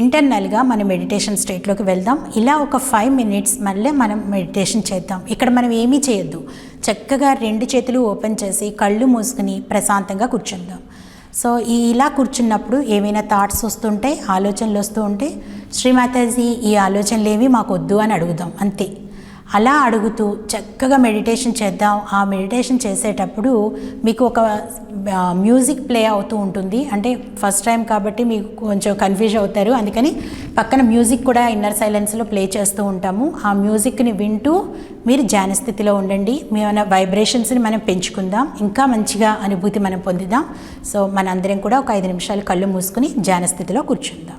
ఇంటర్నల్గా మన మెడిటేషన్ స్టేట్లోకి వెళ్దాం. ఇలా ఒక 5 minutes మళ్ళీ మనం మెడిటేషన్ చేద్దాం. ఇక్కడ మనం ఏమీ చేయొద్దు, చక్కగా 2 చేతులు ఓపెన్ చేసి కళ్ళు మూసుకుని ప్రశాంతంగా కూర్చుందాం. సో ఇలా కూర్చున్నప్పుడు ఏమైనా థాట్స్ వస్తుంటే, ఆలోచనలు వస్తూ ఉంటే శ్రీమాతాజీ ఈ ఆలోచనలు ఏవి మాకు వద్దు అని అడుగుదాం. అంతే. అలా అడుగుతూ చక్కగా మెడిటేషన్ చేద్దాం. ఆ మెడిటేషన్ చేసేటప్పుడు మీకు ఒక మ్యూజిక్ ప్లే అవుతూ ఉంటుంది. అంటే ఫస్ట్ టైం కాబట్టి మీకు కొంచెం కన్ఫ్యూజ్ అవుతారు, అందుకని పక్కన మ్యూజిక్ కూడా ఇన్నర్ సైలెన్స్లో ప్లే చేస్తూ ఉంటాము. ఆ మ్యూజిక్ని వింటూ మీరు ధ్యాన స్థితిలో ఉండండి. మన వైబ్రేషన్స్ని మనం పెంచుకుందాం, ఇంకా మంచిగా అనుభూతి మనం పొందుదాం. సో మనందరం కూడా ఒక 5 నిమిషాలు కళ్ళు మూసుకుని ధ్యాన స్థితిలో కూర్చుందాం.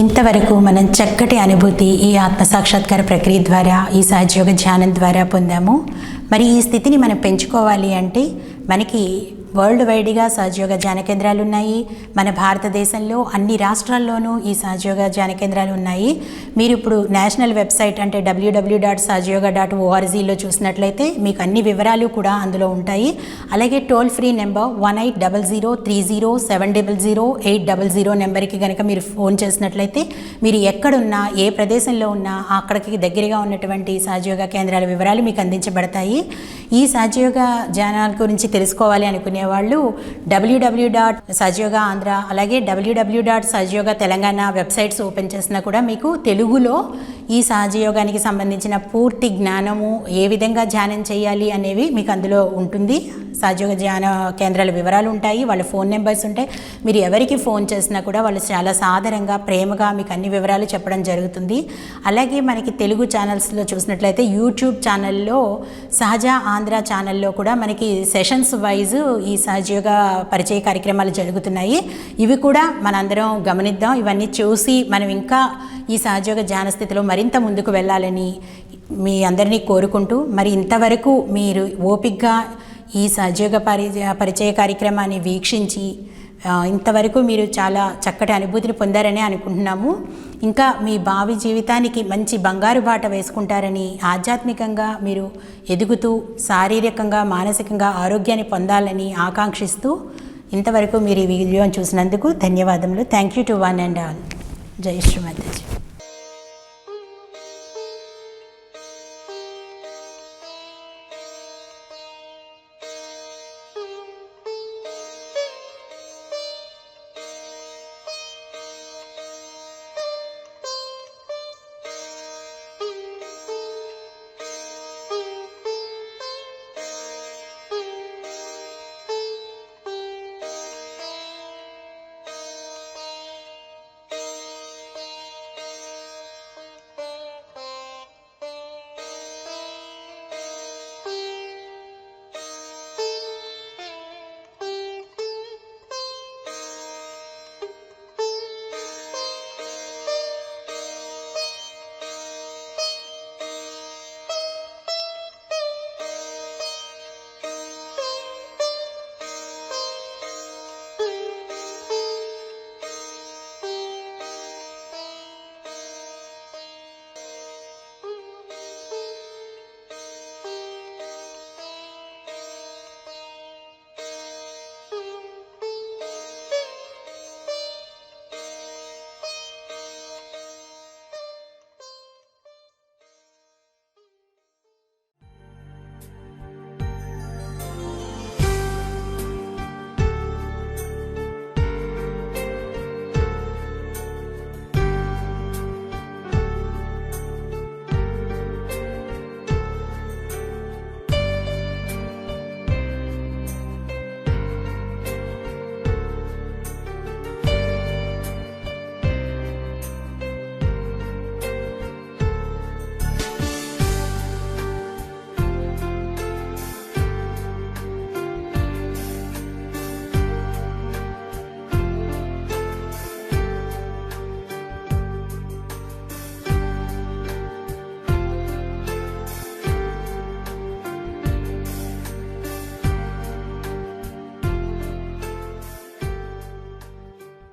ఇంతవరకు మనం చక్కటి అనుభూతి ఈ ఆత్మసాక్షాత్కార ప్రక్రియ ద్వారా, ఈ సహజయోగ ధ్యానం ద్వారా పొందాము. మరి ఈ స్థితిని మనం పెంచుకోవాలి అంటే మనకి వరల్డ్ వైడ్గా సహజయోగ ధ్యాన కేంద్రాలు ఉన్నాయి. మన భారతదేశంలో అన్ని రాష్ట్రాల్లోనూ ఈ సహజయోగ ధ్యాన కేంద్రాలు ఉన్నాయి. మీరు ఇప్పుడు నేషనల్ వెబ్సైట్ అంటే www.sahajyoga.orgలో చూసినట్లయితే మీకు అన్ని వివరాలు కూడా అందులో ఉంటాయి. అలాగే టోల్ ఫ్రీ నెంబర్ 1800300700 నెంబర్కి కనుక మీరు ఫోన్ చేసినట్లయితే మీరు ఎక్కడున్నా, ఏ ప్రదేశంలో ఉన్నా అక్కడికి దగ్గరగా ఉన్నటువంటి సహజయోగ కేంద్రాల వివరాలు మీకు అందించబడతాయి. ఈ సహజయోగ ధ్యానాల గురించి తెలుసుకోవాలి అనుకునే వాళ్ళు www.sajyoga.andhra అలాగే www.sajyoga.telangana వెబ్సైట్స్ ఓపెన్ చేసినా కూడా మీకు తెలుగులో ఈ సహజయోగానికి సంబంధించిన పూర్తి జ్ఞానము, ఏ విధంగా ధ్యానం చేయాలి అనేవి మీకు అందులో ఉంటుంది. సహజయోగ ధ్యాన కేంద్రాల వివరాలు ఉంటాయి, వాళ్ళ ఫోన్ నెంబర్స్ ఉంటాయి. మీరు ఎవరికి ఫోన్ చేసినా కూడా వాళ్ళు చాలా సాదరంగా, ప్రేమగా మీకు అన్ని వివరాలు చెప్పడం జరుగుతుంది. అలాగే మనకి తెలుగు ఛానల్స్లో చూసినట్లయితే యూట్యూబ్ ఛానల్లో సహజ ఆంధ్ర ఛానల్లో కూడా మనకి సెషన్స్ వైజ్ ఈ సహజయోగ పరిచయ కార్యక్రమాలు జరుగుతున్నాయి. ఇవి కూడా మనందరం గమనిద్దాం. ఇవన్నీ చూసి మనం ఇంకా ఈ సహజయోగ ధ్యాన స్థితిలో మరింత ముందుకు వెళ్ళాలని మీ అందరినీ కోరుకుంటూ, మరి ఇంతవరకు మీరు ఓపికగా ఈ సహజయోగ పరిచయ కార్యక్రమాన్ని వీక్షించి ఇంతవరకు మీరు చాలా చక్కటి అనుభూతిని పొందారని అనుకుంటున్నాము. ఇంకా మీ భావి జీవితానికి మంచి బంగారు బాట వేసుకుంటారని, ఆధ్యాత్మికంగా మీరు ఎదుగుతూ శారీరకంగా, మానసికంగా ఆరోగ్యాన్ని పొందాలని ఆకాంక్షిస్తూ, ఇంతవరకు మీరు ఈ వీడియోని చూసినందుకు ధన్యవాదములు. Thank you to one and all. జై శ్రీమాతాజీ.